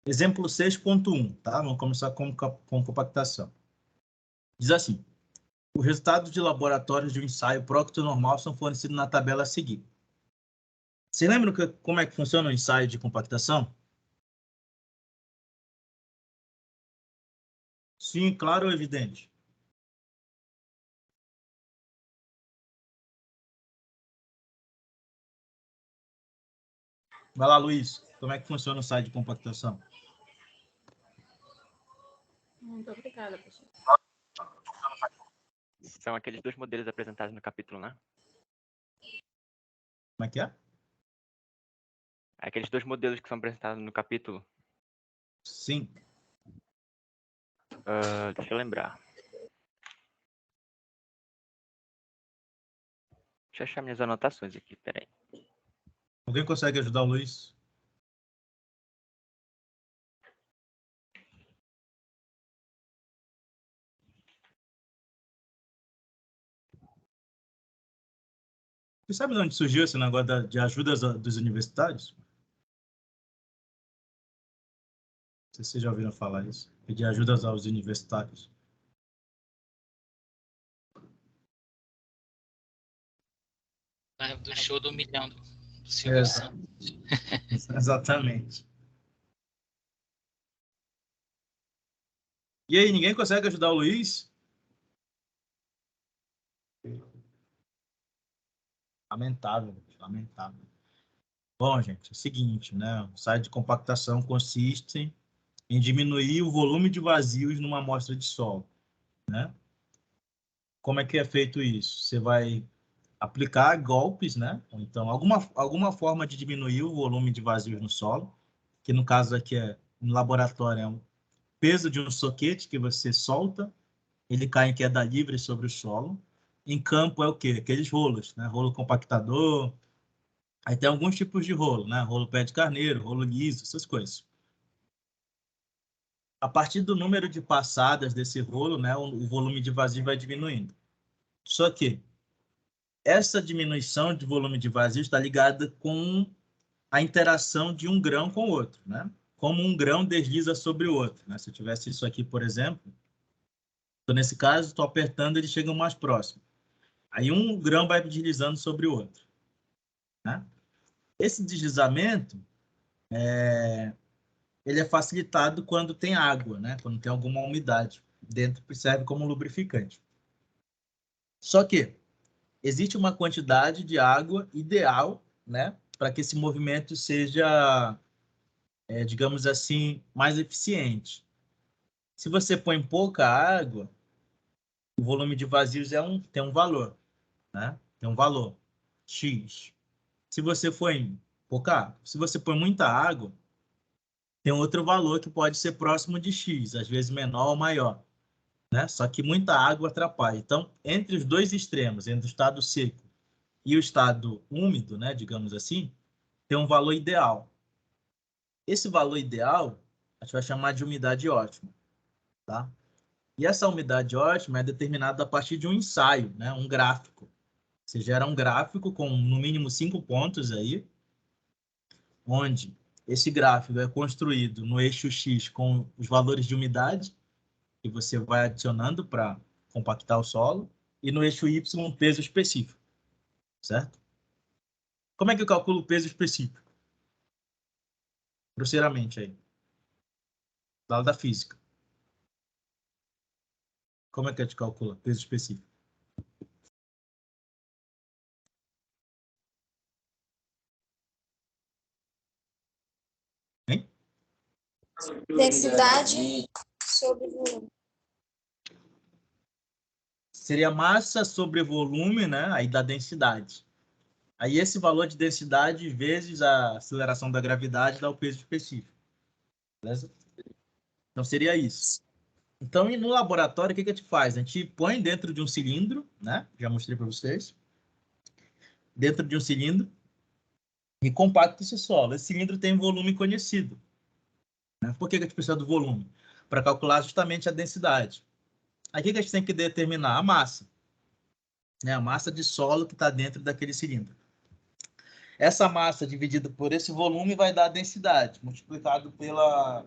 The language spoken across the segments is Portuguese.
Exemplo 6.1, tá? Vamos começar com compactação. Diz assim: os resultados de laboratórios de um ensaio procto-normal são fornecidos na tabela a seguir. Você lembra como é que funciona o ensaio de compactação? Sim, claro ou evidente? Vai lá, Luiz. Como é que funciona o ensaio de compactação? Muito obrigada, professor. São aqueles dois modelos apresentados no capítulo, né? Como é que é? Aqueles dois modelos que são apresentados no capítulo. Sim. Deixa eu lembrar. Deixa eu achar minhas anotações aqui, peraí. Alguém consegue ajudar o Luiz? Você sabe de onde surgiu esse negócio de ajudas dos universitários? Não sei se vocês já ouviram falar isso. Pedir ajudas aos universitários. Do show do milhão do Silvio Santos. Exatamente. E aí, ninguém consegue ajudar o Luiz? Lamentável, lamentável. Bom, gente, é o seguinte, né? O ensaio de compactação consiste em diminuir o volume de vazios numa amostra de solo, né? Como é que é feito isso? Você vai aplicar golpes, né? Então, alguma forma de diminuir o volume de vazios no solo, que no caso aqui no laboratório é o peso de um soquete que você solta, ele cai em queda livre sobre o solo. Em campo é o quê? Aqueles rolos, né? Rolo compactador. Aí tem alguns tipos de rolo, né? Rolo pé de carneiro, rolo liso, essas coisas. A partir do número de passadas desse rolo, né, o volume de vazio vai diminuindo. Só que essa diminuição de volume de vazio está ligada com a interação de um grão com o outro, né? Como um grão desliza sobre o outro, né? Se eu tivesse isso aqui, por exemplo, então, nesse caso, estou apertando, eles chegam mais próximo. Aí um grão vai deslizando sobre o outro, né? Esse deslizamento ele é facilitado quando tem água, né? Quando tem alguma umidade dentro, que serve como lubrificante. Só que existe uma quantidade de água ideal, né? Para que esse movimento seja, digamos assim, mais eficiente. Se você põe pouca água, o volume de vazios tem um valor, né? Tem um valor X. Se você põe se você põe muita água, tem outro valor que pode ser próximo de X, às vezes menor ou maior, né? Só que muita água atrapalha. Então, entre os dois extremos, entre o estado seco e o estado úmido, né, digamos assim, tem um valor ideal. Esse valor ideal, a gente vai chamar de umidade ótima, tá? E essa umidade ótima é determinada a partir de um ensaio, né, um gráfico. Você gera um gráfico com no mínimo 5 pontos aí, onde esse gráfico é construído no eixo X com os valores de umidade que você vai adicionando para compactar o solo e no eixo Y um peso específico, certo? Como é que eu calculo o peso específico? Grosseiramente aí. Lá da física. Como é que a gente calcula peso específico? Hein? Densidade sobre volume. Seria massa sobre volume, né? Aí dá densidade. Aí esse valor de densidade vezes a aceleração da gravidade dá o peso específico. Beleza? Então seria isso. Então, no laboratório, o que a gente faz? A gente põe dentro de um cilindro, né? Já mostrei para vocês. Dentro de um cilindro e compacta esse solo. Esse cilindro tem um volume conhecido. Né? Por que a gente precisa do volume? Para calcular justamente a densidade. Aí o que a gente tem que determinar? A massa. Né? A massa de solo que está dentro daquele cilindro. essa massa dividida por esse volume vai dar a densidade, multiplicado pela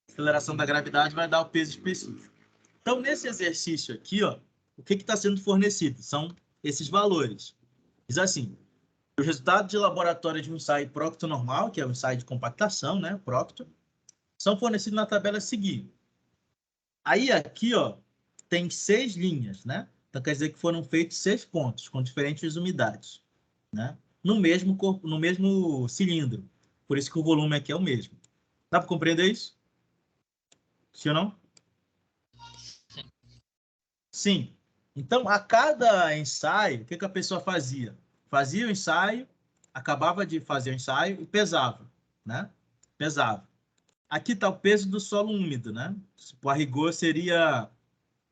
aceleração da gravidade vai dar o peso específico. Então, nesse exercício aqui, ó, o que está sendo fornecido? São esses valores. Diz assim, o resultado de laboratório de um ensaio Proctor normal, que é um ensaio de compactação, né, Proctor, são fornecidos na tabela seguinte. Aí, aqui, ó, tem 6 linhas, né? Então, quer dizer que foram feitos 6 pontos com diferentes umidades, né? No mesmo corpo, no mesmo cilindro. Por isso que o volume aqui é o mesmo. Dá para compreender isso? Sim ou não? Sim. Então, a cada ensaio, o que a pessoa fazia? Fazia o ensaio, acabava de fazer o ensaio e pesava, né? Pesava. Aqui está o peso do solo úmido, né? A rigor seria...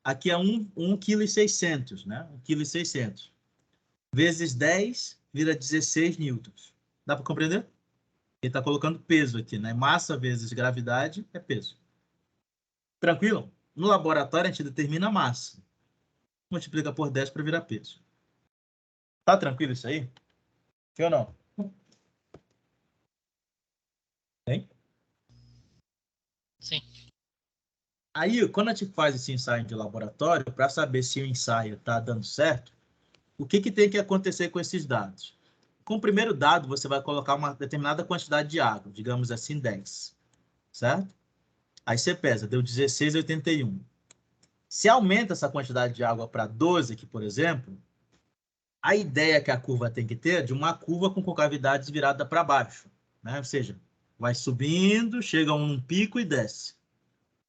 Aqui é 1,6 kg, né? 1,6 kg. Vezes 10 vira 16 newtons. Dá para compreender? Ele está colocando peso aqui, né? Massa vezes gravidade é peso. Tranquilo? No laboratório, a gente determina a massa. Multiplica por 10 para virar peso. Tá tranquilo isso aí? Sim ou não? Tem? Sim. Aí, quando a gente faz esse ensaio de laboratório, para saber se o ensaio está dando certo, o que tem que acontecer com esses dados? Com o primeiro dado, você vai colocar uma determinada quantidade de água, digamos assim, 10. Certo? Aí você pesa, deu 16,81. Se aumenta essa quantidade de água para 12 aqui, por exemplo, a ideia que a curva tem que ter é de uma curva com concavidades virada para baixo, né? Ou seja, vai subindo, chega a um pico e desce.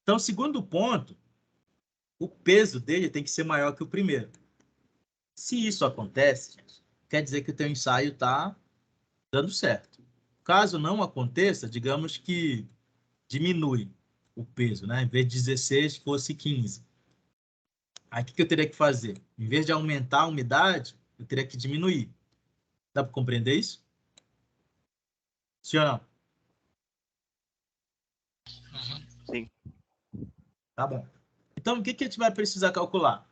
Então, segundo ponto, o peso dele tem que ser maior que o primeiro. Se isso acontece, quer dizer que o teu ensaio está dando certo. Caso não aconteça, digamos que diminui o peso, né? Em vez de 16, fosse 15. Aí o que eu teria que fazer? Em vez de aumentar a umidade, eu teria que diminuir. Dá para compreender isso? Sim ou não? Uhum. Sim. Tá bom. Então, o que a gente vai precisar calcular?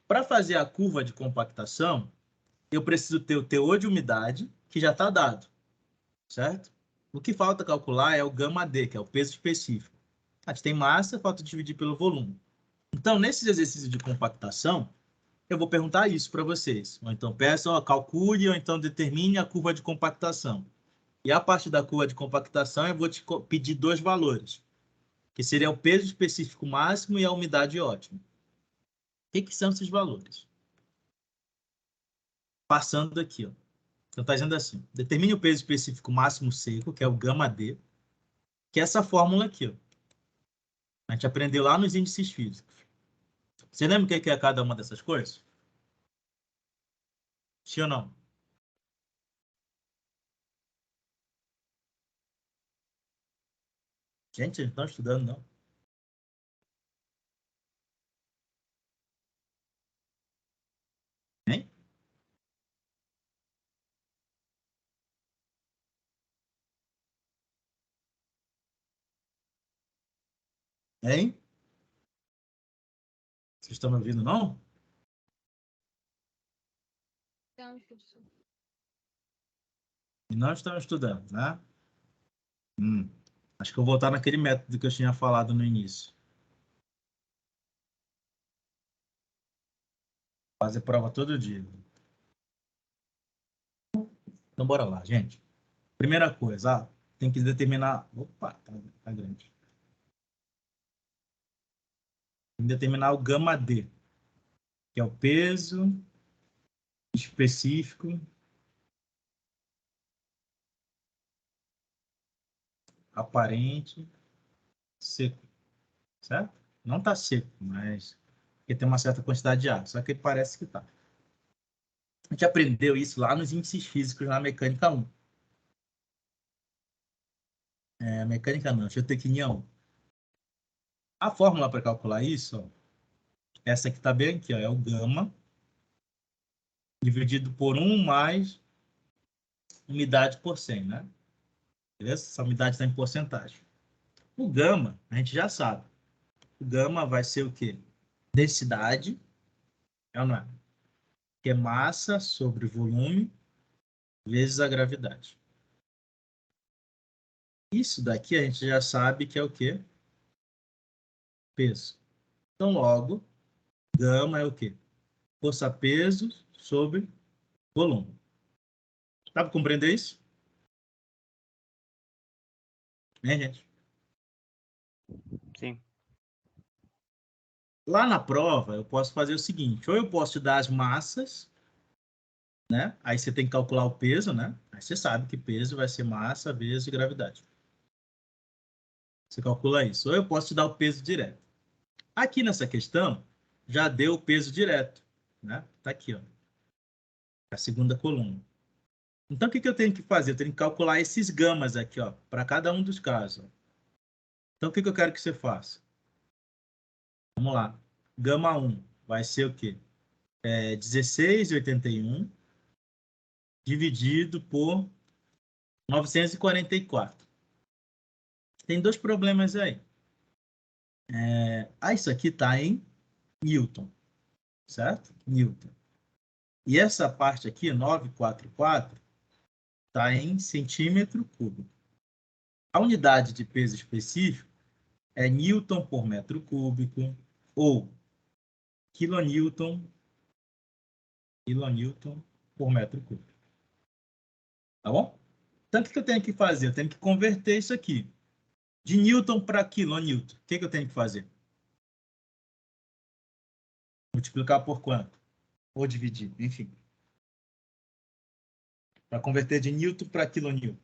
Para fazer a curva de compactação, eu preciso ter o teor de umidade, que já está dado, certo? O que falta calcular é o γd, que é o peso específico. A gente tem massa, falta dividir pelo volume. Então, nesses exercícios de compactação, eu vou perguntar isso para vocês. Ou então peça, ó, calcule, ou então determine a curva de compactação. E a partir da curva de compactação, eu vou te pedir 2 valores, que seria o peso específico máximo e a umidade ótima. O que são esses valores? Passando aqui, ó. Então, está dizendo assim, determine o peso específico máximo seco, que é o γd, que é essa fórmula aqui, ó. A gente aprendeu lá nos índices físicos. Você lembra o que é cada uma dessas coisas? Sim ou não? Gente, vocês não estão estudando, não. Hein? Hein? Vocês estão me ouvindo, não? Então, professor. E não estão estudando, né? Acho que eu vou voltar naquele método que eu tinha falado no início. Fazer prova todo dia. Então, bora lá, gente. Primeira coisa, tem que determinar... Opa, tá grande. Tem que determinar o γd, que é o peso específico aparente seco, certo? Não está seco, mas porque tem uma certa quantidade de água, só que ele parece que está. A gente aprendeu isso lá nos índices físicos na mecânica 1. Mecânica não, geotecnia 1. A fórmula para calcular isso, ó, essa que está bem aqui, ó, é o gama dividido por 1 mais umidade por 100, né? Beleza? Essa umidade está em porcentagem. O gama, a gente já sabe. O gama vai ser o quê? Densidade, é ou não é? Que é massa sobre volume vezes a gravidade. Isso daqui a gente já sabe que é o quê? Peso. Então, logo, gama é o quê? Força-peso sobre volume. Dá para compreender isso? Né, gente? Sim. Lá na prova, eu posso fazer o seguinte, ou eu posso te dar as massas, né? Aí você tem que calcular o peso, né? Aí você sabe que peso vai ser massa vezes gravidade. Você calcula isso. Ou eu posso te dar o peso direto. Aqui nessa questão, já deu o peso direto, né? Tá aqui, ó. A segunda coluna. Então, o que eu tenho que fazer? Eu tenho que calcular esses gamas aqui, ó, para cada um dos casos. Então, o que eu quero que você faça? Vamos lá. Gama 1 vai ser o quê? 16,81 dividido por 944. Tem dois problemas aí. Isso aqui está em Newton, certo? Newton. E essa parte aqui, 944, está em centímetro cúbico. A unidade de peso específico é Newton por metro cúbico ou quilonewton por metro cúbico. Tá bom? Então, o que eu tenho que fazer? Eu tenho que converter isso aqui. De Newton para quilonewton. O que eu tenho que fazer? Multiplicar por quanto? Ou dividir, enfim. Para converter de Newton para quilonewton.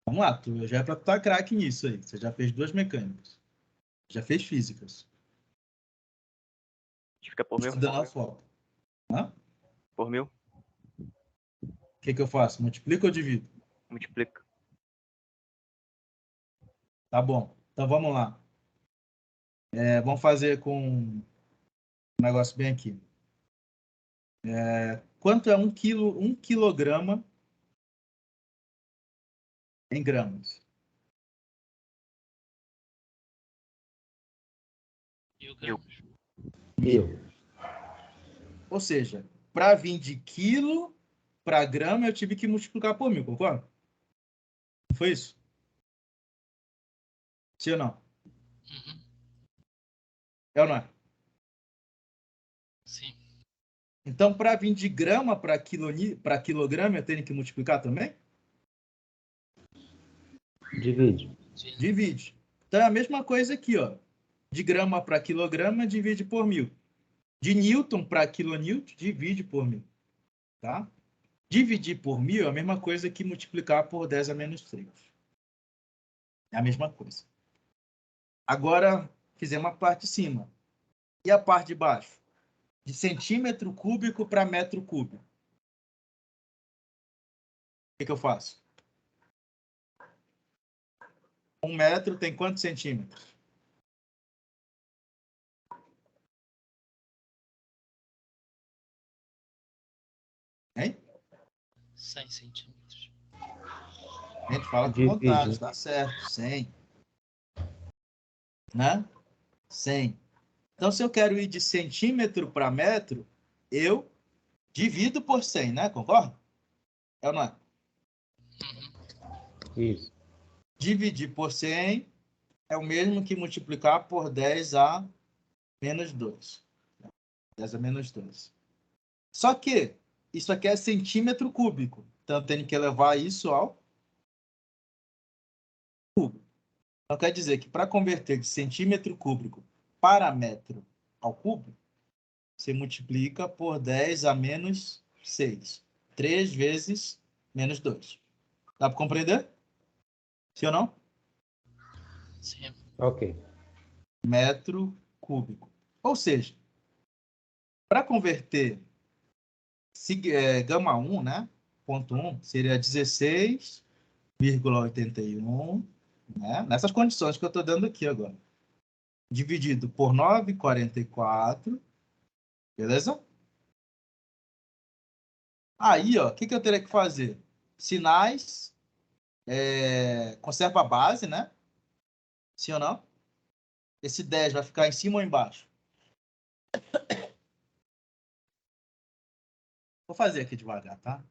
Vamos lá, já é para tu estar craque nisso aí. Você já fez duas mecânicas. Já fez físicas. Fica por mil? Estudando a foto. Hã? Por mil? O que eu faço? Multiplico ou divido? Multiplica. Tá bom. Então vamos lá. Vamos fazer com um negócio bem aqui. Quanto é 1 quilograma em gramas? Mil. Mil. Ou seja, para vir de quilo para grama, eu tive que multiplicar por 1000, concorda? Não foi isso? Sim ou não? Uhum. É ou não é? Sim. Então, para vir de grama para quilograma, eu tenho que multiplicar também? Divide. Divide. Então, é a mesma coisa aqui, ó. De grama para quilograma, divide por 1000. De newton para quilonewton, divide por 1000. Tá? Dividir por 1000 é a mesma coisa que multiplicar por 10 a menos 3. É a mesma coisa. Agora, fizemos a parte de cima. E a parte de baixo? De centímetro cúbico para metro cúbico. O que eu faço? 1 metro tem quantos centímetros? Hein? 100 centímetros. A gente fala com Divide. vontade, tá certo. 100. Né? 100. Então, se eu quero ir de centímetro para metro, eu divido por 100, né? Concorda? É ou não é? Uhum. Isso. Dividir por 100 é o mesmo que multiplicar por 10 a menos 2. 10 a menos 2. Só que isso aqui é centímetro cúbico. Então, eu tenho que elevar isso ao cubo. Então, quer dizer que para converter de centímetro cúbico para metro ao cubo, você multiplica por 10 a menos 6. 3 vezes menos 2. Dá para compreender? Sim ou não? Sim. Ok. Metro cúbico. Ou seja, para converter gama 1, né? Ponto 1, seria 16,81, né? Nessas condições que eu estou dando aqui agora. Dividido por 9,44. Beleza? Aí, ó, o que eu teria que fazer? Sinais, conserva a base, né? Sim ou não? Esse 10 vai ficar em cima ou embaixo? Vou fazer aqui devagar, tá?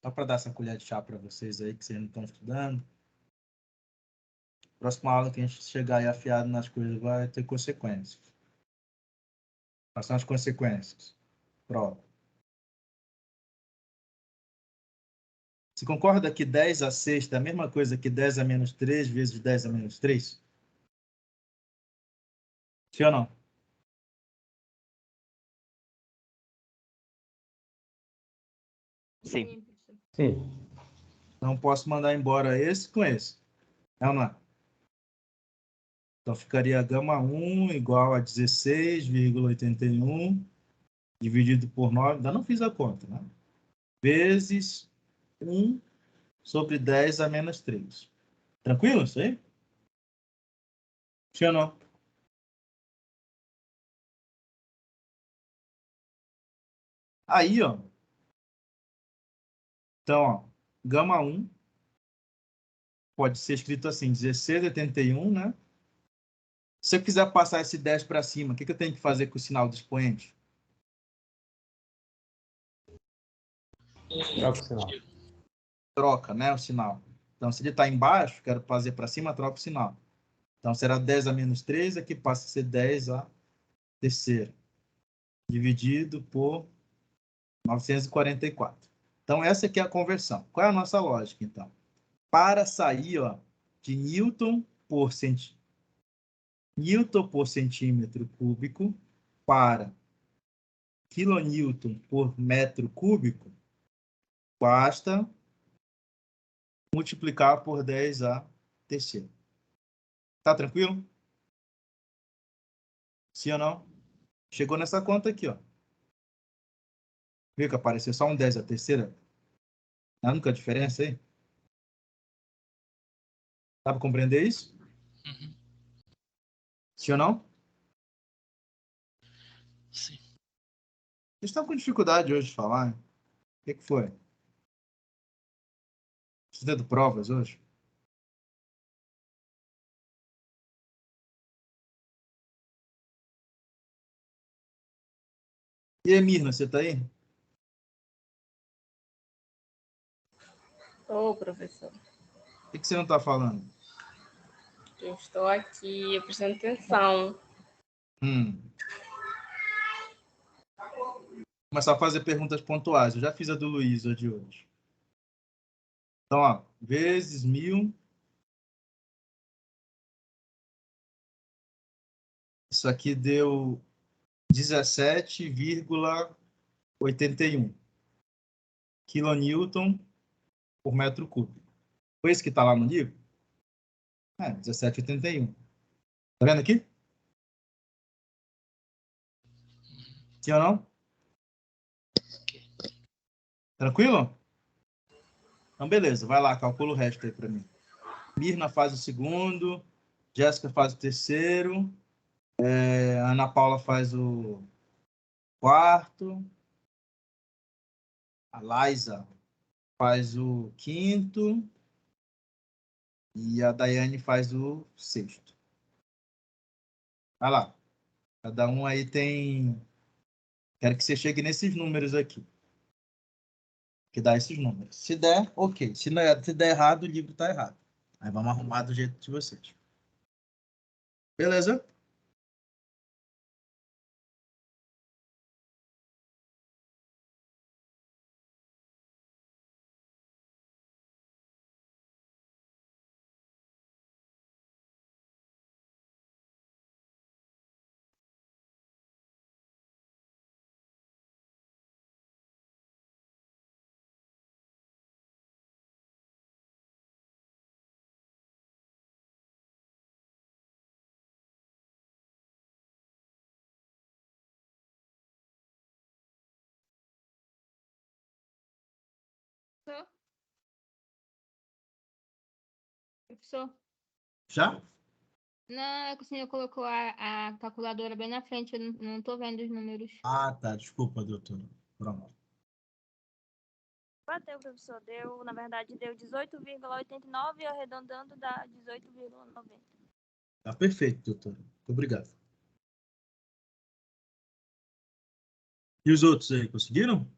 Só para dar essa colher de chá para vocês aí, que vocês não estão estudando. Próxima aula que a gente chegar aí afiado nas coisas vai ter consequências. Quais são as consequências? Prova. Você concorda que 10 a sexta é a mesma coisa que 10 a menos 3 vezes 10 a menos 3? Sim ou não? Sim. professor. Sim. Então, posso mandar embora esse com esse. É ou não é? Então, ficaria gama 1 igual a 16,81 dividido por 9. Ainda não fiz a conta, né? Vezes 1 sobre 10 a menos 3. Tranquilo isso aí? Sim ou não? Aí, ó. Então, ó, gama 1 pode ser escrito assim, 16,81, né? Se eu quiser passar esse 10 para cima, o que eu tenho que fazer com o sinal do expoente? Troca o sinal. Troca, né, o sinal. Então, se ele está embaixo, quero fazer para cima, troca o sinal. Então, será 10 a menos 3, aqui passa a ser 10 a terceira, dividido por 944. Então, essa aqui é a conversão. Qual é a nossa lógica, então? Para sair, ó, de Newton por centímetro cúbico para quilonewton por metro cúbico, basta multiplicar por 10 a terceira. Tá tranquilo? Sim ou não? Chegou nessa conta aqui, ó. Viu que apareceu só um 10 a terceira? A única diferença aí? Dá para compreender isso? Uhum. Sim ou não? Sim. Vocês estão com dificuldade hoje de falar, hein? O que foi? Vocês tendo provas hoje? E aí, Mirna, você tá aí? Ô, professor, Por que você não tá falando? eu estou aqui, prestando atenção. Hum. Começar a fazer perguntas pontuais. Eu já fiz a do Luiz, a de hoje. Então, ó, vezes 1000. Isso aqui deu 17,81 quilonewton por metro cúbico. Foi esse que está lá no livro? 17,81. Tá vendo aqui? Sim ou não? Tranquilo? Então, beleza. Vai lá, calcula o resto aí para mim. Mirna faz o segundo, Jéssica faz o terceiro, Ana Paula faz o quarto, a Laísa faz o quinto e a Daiane faz o sexto. Vai lá. Cada um aí tem... Quero que você chegue nesses números aqui. Que dá esses números. Se der, ok. Se der errado, o livro está errado. Aí vamos arrumar do jeito de vocês. Beleza? Professor? Já? Não, é que o senhor colocou a calculadora bem na frente, eu não tô vendo os números. Ah, tá. Desculpa, doutora. Pronto. Bateu, professor. Deu, na verdade, deu 18,89 e arredondando dá 18,90. Tá perfeito, doutora. Muito obrigado. E os outros aí, conseguiram?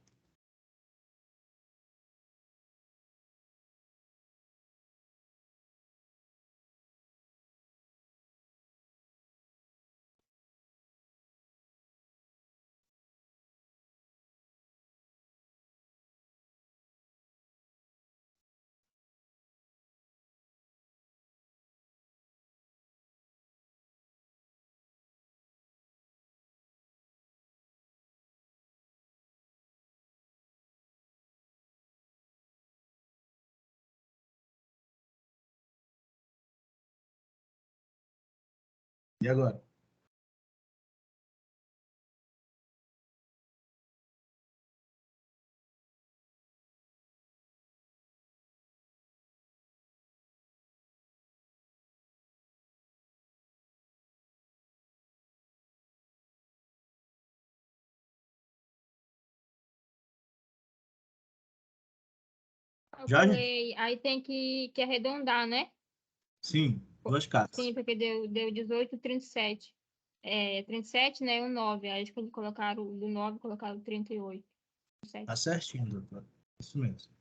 E agora? Eu Já, gente? falei, aí tem que arredondar, né? Sim, duas casas. Sim, porque deu 18, 37. 37, né? E o 9. Aí acho que eles colocaram do 9, colocaram 38. Tá certinho, doutor. Isso mesmo.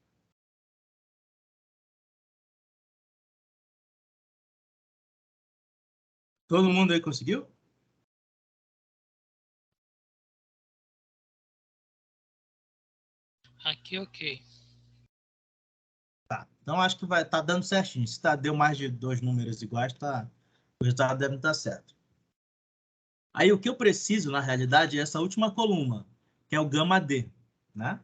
Todo mundo aí conseguiu? Aqui, ok. Tá. Então acho que vai estar dando certinho. Se deu mais de 2 números iguais, o resultado deve estar certo. Aí o que eu preciso, na realidade, é essa última coluna, que é o gama D, né?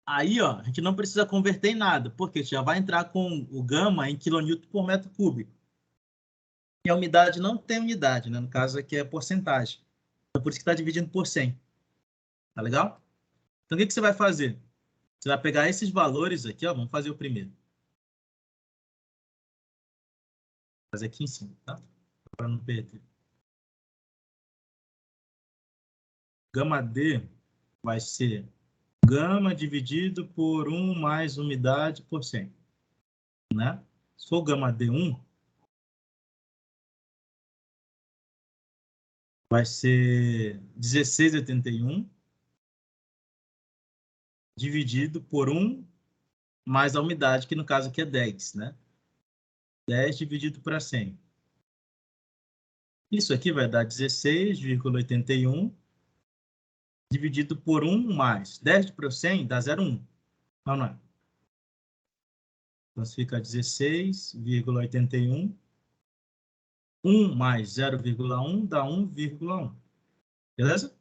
Aí, ó, a gente não precisa converter em nada, porque já vai entrar com o gama em quilonewton por metro cúbico. E a umidade não tem unidade, né? No caso aqui é porcentagem. Então, por isso que está dividindo por 100. Tá legal? Então, o que você vai fazer? Você vai pegar esses valores aqui, ó. Vamos fazer o primeiro. Vou fazer aqui em cima, tá? Para não perder. Gama D vai ser gama dividido por 1 mais umidade por 100. Né? Se for gama D1, vai ser 16,81 dividido por 1 mais a umidade, que no caso aqui é 10, né? 10 dividido para 100. Isso aqui vai dar 16,81 dividido por 1 mais 10 para 100 dá 0,1. Não, não é. Então fica 16,81. 1 mais 0,1 dá 1,1. Beleza?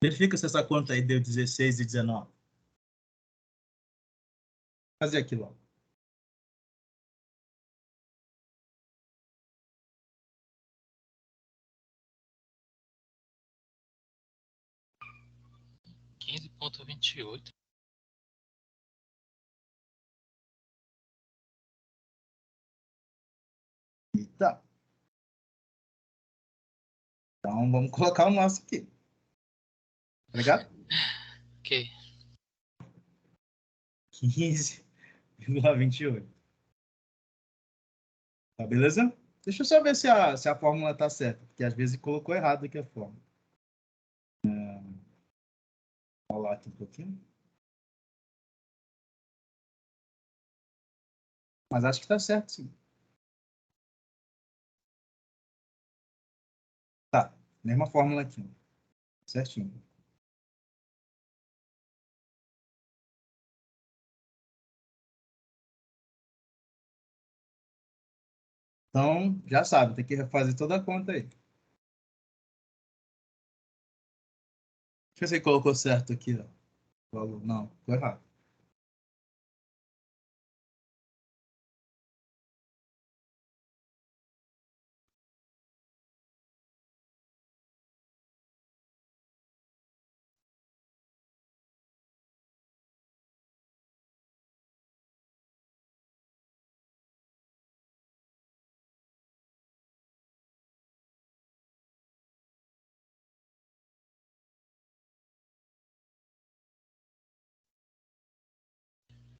Verifica se essa conta aí deu 16 e 19. Vou fazer aqui logo. Quinze ponto 28. Eita. Então vamos colocar o nosso aqui. Tá ligado? Ok. 15,28. Tá beleza? Deixa eu só ver se a fórmula tá certa, porque às vezes colocou errado aqui a fórmula. Vou lá aqui um pouquinho. Mas acho que tá certo, sim. Tá, mesma fórmula aqui. Certinho. Então, já sabe, tem que refazer toda a conta aí. Deixa eu ver se colocou certo aqui, ó. Não, ficou errado.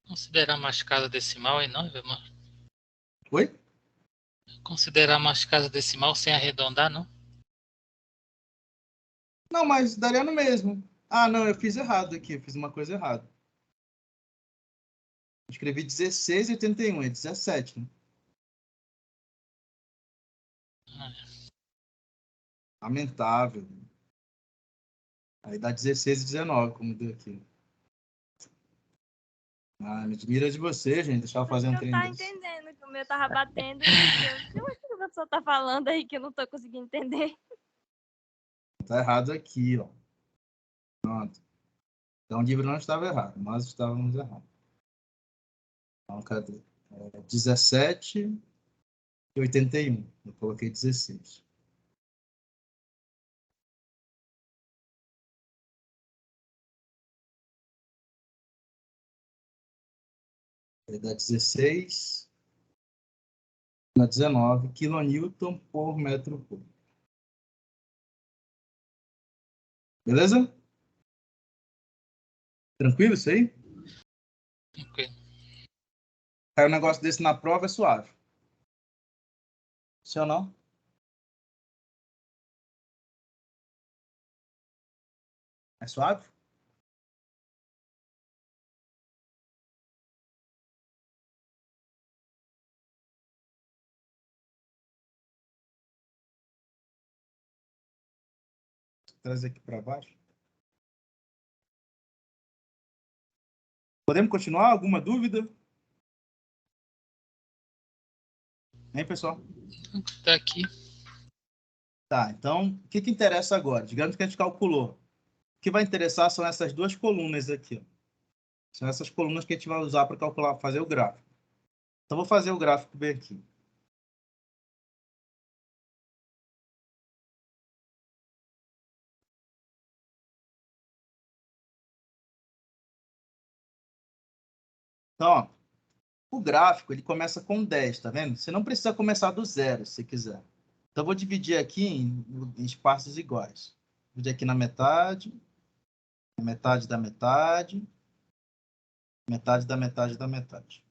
Considerar mais casa decimal aí não, irmão? Oi? Considerar mais casa decimal sem arredondar, não? Não, mas daria no mesmo. Ah, não, eu fiz errado aqui. Eu fiz uma coisa errada. Escrevi 16,81, é 17, né? Ah, Lamentável. Aí dá 16,19, como deu aqui. Ah, me admira de você, gente. Deixa eu fazer um Eu trem tava desse. entendendo que o meu tava batendo e o que a pessoa tá falando aí que eu não tô conseguindo entender. Tá errado aqui, ó. Pronto. Então o livro não estava errado, nós estávamos errados. Então, cadê? 17 e 81. Eu coloquei 16. Vai dar 16 na 19 kN por metro cúbico. Beleza? Tranquilo isso aí? Ok. Cair um negócio desse na prova é suave. Sim ou não? É suave? Vou trazer aqui para baixo. Podemos continuar? Alguma dúvida? Hein, pessoal? Tá aqui. Tá, então, o que interessa agora? Digamos que a gente calculou. O que vai interessar são essas duas colunas aqui. Ó. São essas colunas que a gente vai usar para calcular, fazer o gráfico. Então, vou fazer o gráfico bem aqui. Então, ó, o gráfico ele começa com 10, tá vendo? Você não precisa começar do zero, se quiser. Então, eu vou dividir aqui em espaços iguais. Vou dividir aqui na metade da metade, metade da metade da metade.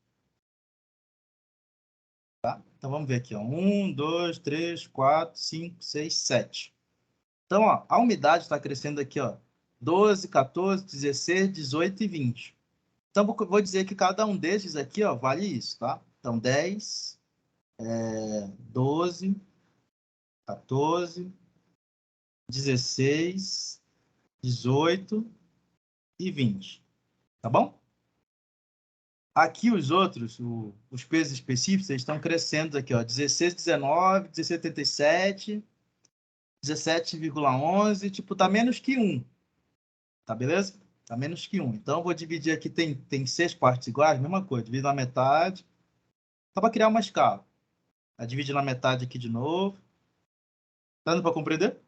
Tá? Então, vamos ver aqui. Ó. 1, 2, 3, 4, 5, 6, 7. Então, ó, a umidade está crescendo aqui, ó, 12, 14, 16, 18 e 20. Então, vou dizer que cada um desses aqui, ó, vale isso, tá? Então, 10, 12, 14, 16, 18 e 20. Tá bom? Aqui os outros, os pesos específicos, eles estão crescendo aqui, ó, 16, 19, 16,77, 17,11, tipo, tá menos que 1. Tá beleza? Tá menos que 1. Então, eu vou dividir aqui, tem 6 partes iguais, mesma coisa. Divido na metade. Só para criar uma escala. Aí divide na metade aqui de novo. Tá dando para compreender?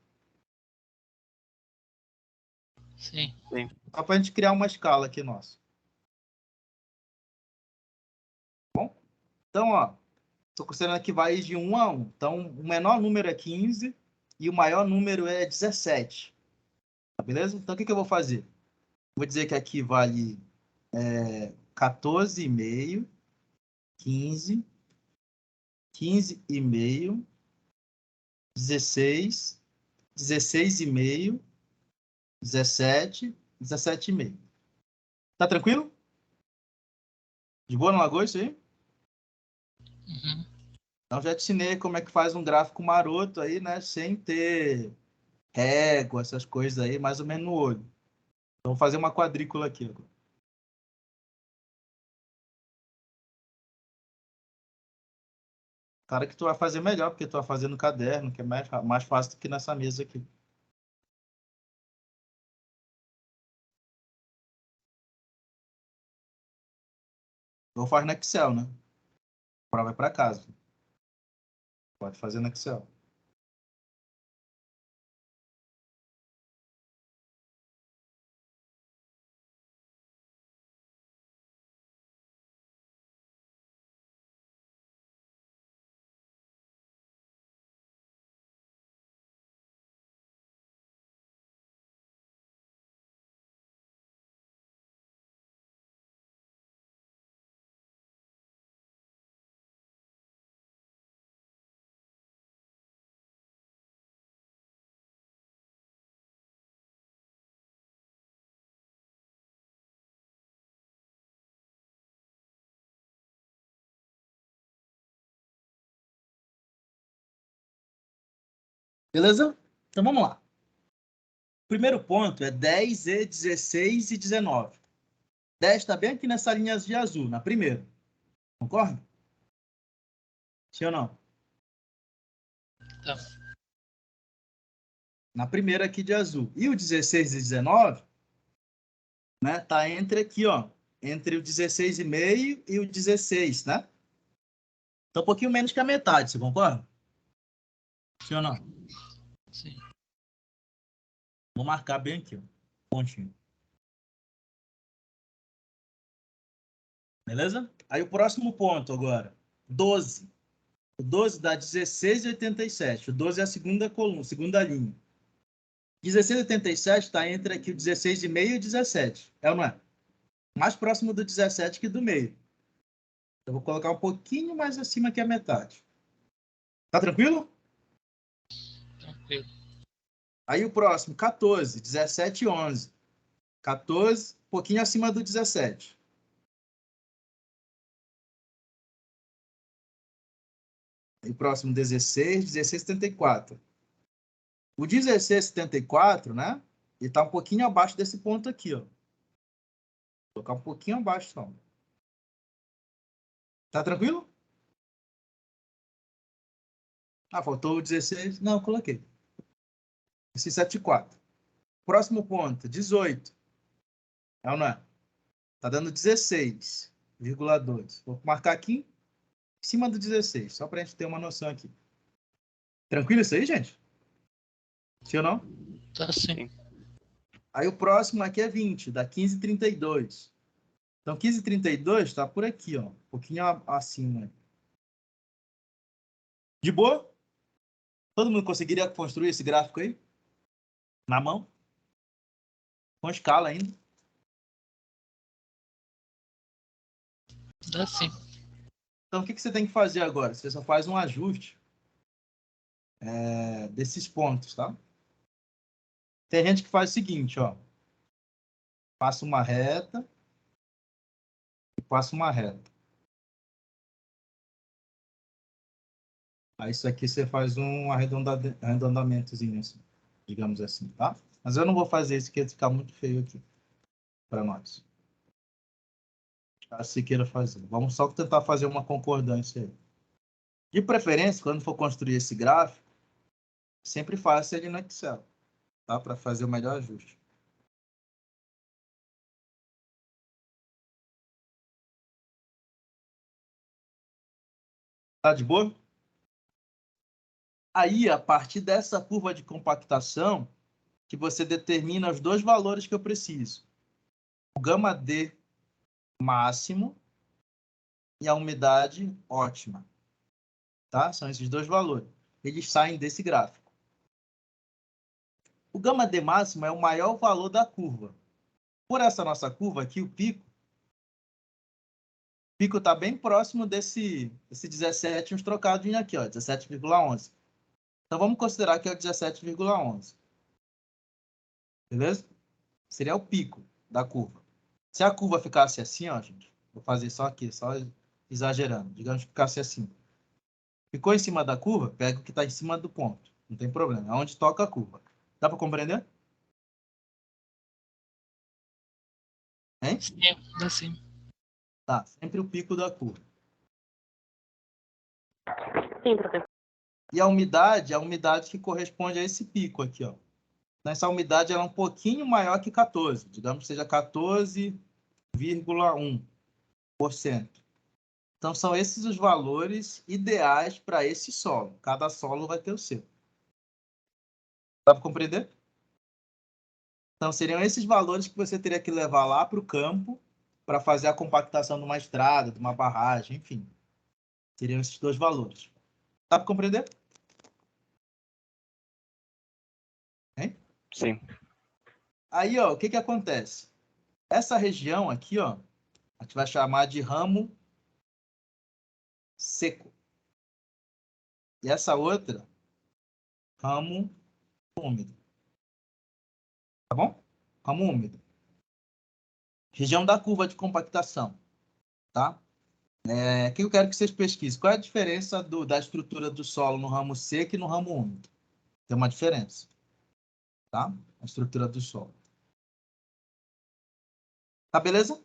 Sim. Sim. Só para a gente criar uma escala aqui, nossa. Bom? Então, ó. Estou considerando que vai de 1 a 1. Então, o menor número é 15 e o maior número é 17. Tá beleza? Então, o que eu vou fazer? Vou dizer que aqui vale 14,5, 15, 15,5, 16, 16,5, 17, 17,5. Tá tranquilo? De boa no Lagoa isso aí? Uhum. Então já te ensinei como é que faz um gráfico maroto aí, né? Sem ter régua, essas coisas aí, mais ou menos no olho. Então vou fazer uma quadrícula aqui agora. Cara, que tu vai fazer melhor, porque tu vai fazer no caderno, que é mais fácil do que nessa mesa aqui. Eu faço no Excel, né? A prova é para casa. Pode fazer no Excel. Beleza? Então vamos lá. O primeiro ponto é 10 e 16 e 19. 10 está bem aqui nessa linha de azul, na primeira. Concorda? Sim ou não? Tá. Na primeira aqui de azul. E o 16 e 19, né? Tá entre aqui, ó. Entre o 16,5 e o 16, né? Então, um pouquinho menos que a metade, você concorda? Sim ou não? Sim. Vou marcar bem aqui, ó. Pontinho. Beleza? Aí o próximo ponto agora. 12. O 12 dá 16,87. O 12 é a segunda coluna, segunda linha. 16,87 está entre aqui o 16,5 e o 17. É ou não é? Mais próximo do 17 que do meio. Eu vou colocar um pouquinho mais acima que a metade. Tá tranquilo? Tranquilo. Aí o próximo, 14, 17 e 11. 14, um pouquinho acima do 17. Aí o próximo, 16, 16,74. O 16,74, né? Ele está um pouquinho abaixo desse ponto aqui, ó. Vou colocar um pouquinho abaixo, só. Tá tranquilo? Ah, faltou o 16. Não, eu coloquei. 16,74. Próximo ponto, 18. É ou não é? Tá dando 16,2. Vou marcar aqui em cima do 16, só para a gente ter uma noção aqui. Tranquilo isso aí, gente? Sim ou não? Tá sim. Aí o próximo aqui é 20, dá 15,32. Então, 15,32 está por aqui, ó. Um pouquinho acima. De boa? Todo mundo conseguiria construir esse gráfico aí? Na mão? Com escala ainda? Dá sim. Então, o que você tem que fazer agora? Você só faz um ajuste desses pontos, tá? Tem gente que faz o seguinte, ó. Passa uma reta e passa uma reta. Aí isso aqui você faz um arredondamentozinho, assim, digamos assim, tá? Mas eu não vou fazer isso, que ia ficar muito feio aqui para nós. Caso você queira fazer. Vamos só tentar fazer uma concordância aí. De preferência, quando for construir esse gráfico, sempre faça ele no Excel, tá? Para fazer o melhor ajuste. Tá de boa? Aí, a partir dessa curva de compactação, que você determina os dois valores que eu preciso. O gama D máximo e a umidade ótima. Tá? São esses dois valores. Eles saem desse gráfico. O gama D máximo é o maior valor da curva. Por essa nossa curva aqui, o pico está bem próximo desse 17, uns trocadinhos aqui, ó, 17,11. Então, vamos considerar que é o 17,11. Beleza? Seria o pico da curva. Se a curva ficasse assim, ó, gente, vou fazer só aqui, só exagerando. Digamos que ficasse assim. Ficou em cima da curva, pega o que está em cima do ponto. Não tem problema. É onde toca a curva. Dá para compreender? Hein? Sim, dá sim. Tá, sempre o pico da curva. Sim, professor. E a umidade que corresponde a esse pico aqui, ó. Então, essa umidade ela é um pouquinho maior que 14. Digamos que seja 14,1%. Então, são esses os valores ideais para esse solo. Cada solo vai ter o seu. Dá para compreender? Então, seriam esses valores que você teria que levar lá para o campo para fazer a compactação de uma estrada, de uma barragem, enfim. Seriam esses dois valores. Dá para compreender? Hein? Sim. Aí, ó, o que acontece? Essa região aqui, ó, a gente vai chamar de ramo seco. E essa outra, ramo úmido. Tá bom? Ramo úmido. Região da curva de compactação. Tá? O que eu quero que vocês pesquisem? Qual é a diferença da estrutura do solo no ramo seco e no ramo úmido? Tem uma diferença. Tá? A estrutura do solo. Tá, beleza?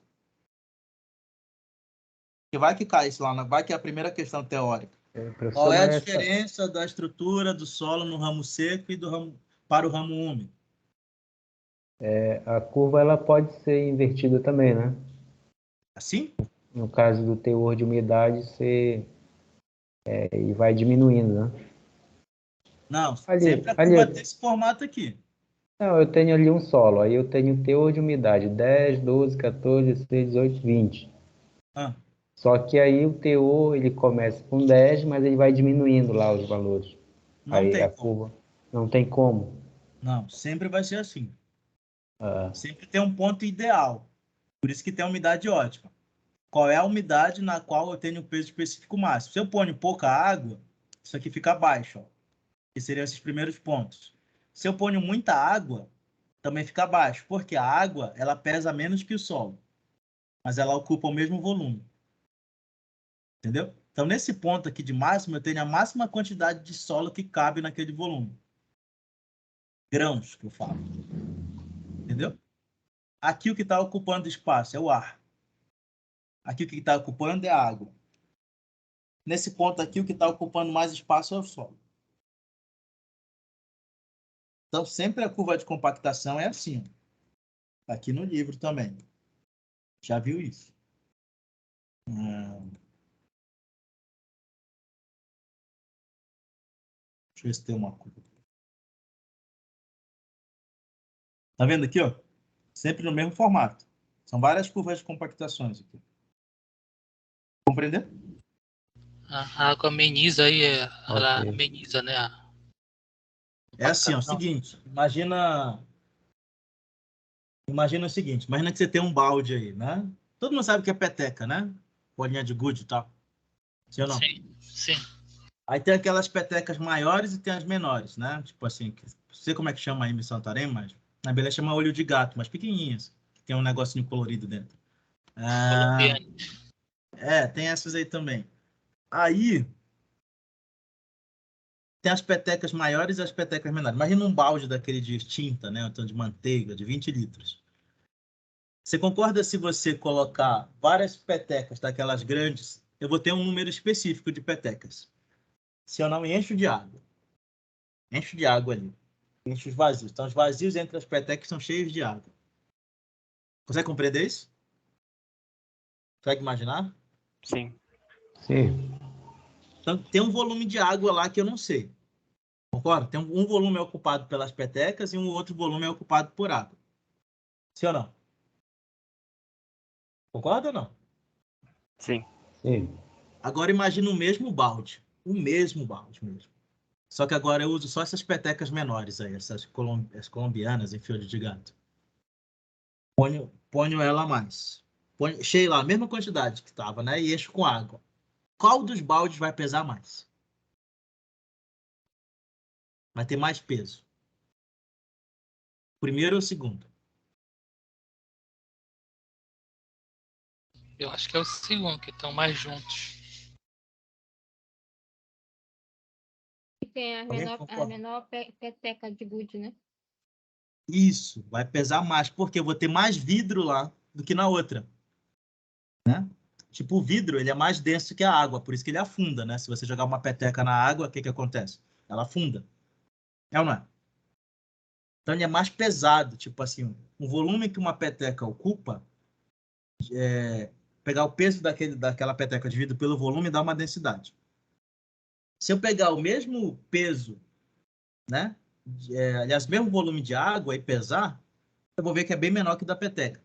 Que vai que cai isso lá, vai que é a primeira questão teórica. Professor, Qual é a mas diferença da estrutura do solo no ramo seco e para o ramo úmido? a curva ela pode ser invertida também, né? Assim? No caso do teor de umidade ser E vai diminuindo, né? Não, Ali, sempre a ali, curva tem esse formato aqui. não, eu tenho ali um solo, aí eu tenho teor de umidade 10, 12, 14, 16, 18, 20. Ah, Só que aí o teor, ele começa com 10, mas ele vai diminuindo lá os valores. não Aí a tem como. curva não tem como. Não, sempre vai ser assim. Ah, Sempre tem um ponto ideal. Por isso que tem a umidade ótima. Qual é a umidade na qual eu tenho o peso específico máximo? Se eu ponho pouca água, isso aqui fica baixo, ó, que seriam esses primeiros pontos. Se eu ponho muita água, também fica baixo, porque a água ela pesa menos que o solo, mas ela ocupa o mesmo volume. Entendeu? Então, nesse ponto aqui de máximo, eu tenho a máxima quantidade de solo que cabe naquele volume. Grãos, que eu falo. Entendeu? Aqui o que está ocupando espaço é o ar. Aqui o que está ocupando é a água. Nesse ponto aqui, o que está ocupando mais espaço é o solo. Então, sempre a curva de compactação é assim. Tá aqui no livro também. Já viu isso? Deixa eu ver se tem uma curva. Tá vendo aqui, ó? Sempre no mesmo formato. São várias curvas de compactações aqui. Compreender? A água ameniza aí, ela ok. ameniza, né? É assim, ó, o Compactação. seguinte. Imagina o seguinte. Imagina que você tem um balde aí, né? Todo mundo sabe o que é peteca, né? Bolinha de gude e tal. Sim ou não? Sim, sim. Aí tem aquelas petecas maiores e tem as menores, né? Tipo assim, não sei como é que chama aí em Santarém, mas na Belém chama olho de gato, mas pequenininhas. Que tem um negocinho colorido dentro. Ah, Colombiano. tem essas aí também. Aí tem as petecas maiores e as petecas menores. Imagina um balde daquele de tinta, né? Então de manteiga, de 20 litros. Você concorda se você colocar várias petecas daquelas grandes, eu vou ter um número específico de petecas. Se eu não encho de água. Encho de água ali. Encho os vazios. Então os vazios entre as petecas são cheios de água. Consegue compreender isso? Consegue imaginar? Sim. Sim, Então tem um volume de água lá que eu não sei. Concorda? Tem um volume é ocupado pelas petecas e um outro volume é ocupado por água. Sim ou não? Concorda ou não? Sim. sim. Agora imagina o mesmo balde. O mesmo balde mesmo. Só que agora eu uso só essas petecas menores aí, as colombianas em fio de gato. Ponho ela a mais. Cheio lá, a mesma quantidade que estava, né? E encho com água. Qual dos baldes vai pesar mais? Vai ter mais peso? Primeiro ou segundo? Eu acho que é o segundo, que estão mais juntos. E tem a Alguém a concorda? menor peteca de gude, né? Isso, vai pesar mais, porque eu vou ter mais vidro lá do que na outra, né? Tipo, o vidro, ele é mais denso que a água, por isso que ele afunda, né? Se você jogar uma peteca na água, o que que acontece? Ela afunda. É ou não é? Então, ele é mais pesado, tipo assim, o volume que uma peteca ocupa, pegar o peso daquela peteca dividido pelo volume dá uma densidade. Se eu pegar o mesmo peso, né? Aliás, mesmo volume de água e pesar, eu vou ver que é bem menor que o da peteca.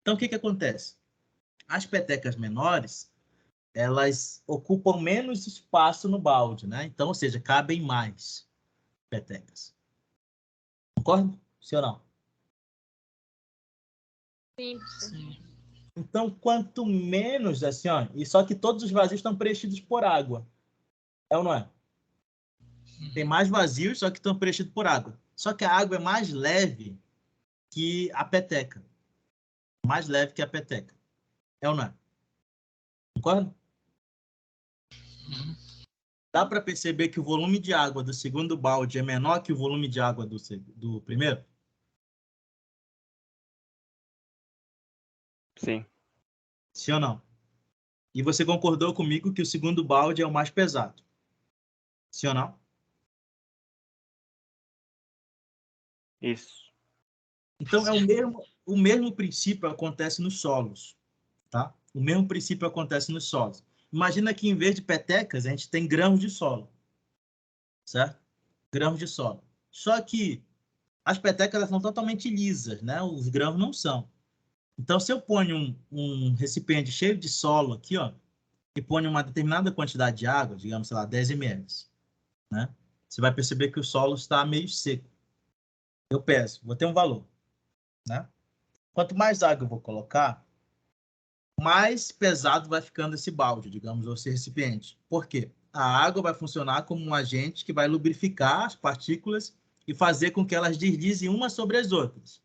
Então, o que que acontece? As petecas menores, elas ocupam menos espaço no balde, né? Então, ou seja, cabem mais petecas. Concorda? Sim ou não? Sim, Sim. Então, quanto menos, assim, ó, e só que todos os vazios estão preenchidos por água. É ou não é? Tem mais vazios, só que estão preenchidos por água. Só que a água é mais leve que a peteca. Mais leve que a peteca. É ou não é? Concorda? Uhum. Dá para perceber que o volume de água do segundo balde é menor que o volume de água do primeiro? Sim. Sim ou não? E você concordou comigo que o segundo balde é o mais pesado? Sim ou não? Isso. Então, Sim. o mesmo princípio acontece nos solos, tá? O mesmo princípio acontece nos solos. imagina que em vez de petecas, a gente tem grãos de solo, certo? Grãos de solo. Só que as petecas elas são totalmente lisas, né? Os grãos não são. Então, se eu ponho um recipiente cheio de solo aqui, ó, e ponho uma determinada quantidade de água, digamos, sei lá, 10 ml, né? Você vai perceber que o solo está meio seco. Eu peço, vou ter um valor, né? Quanto mais água eu vou colocar, mais pesado vai ficando esse balde, digamos, ou esse recipiente. Por quê? A água vai funcionar como um agente que vai lubrificar as partículas e fazer com que elas deslizem umas sobre as outras.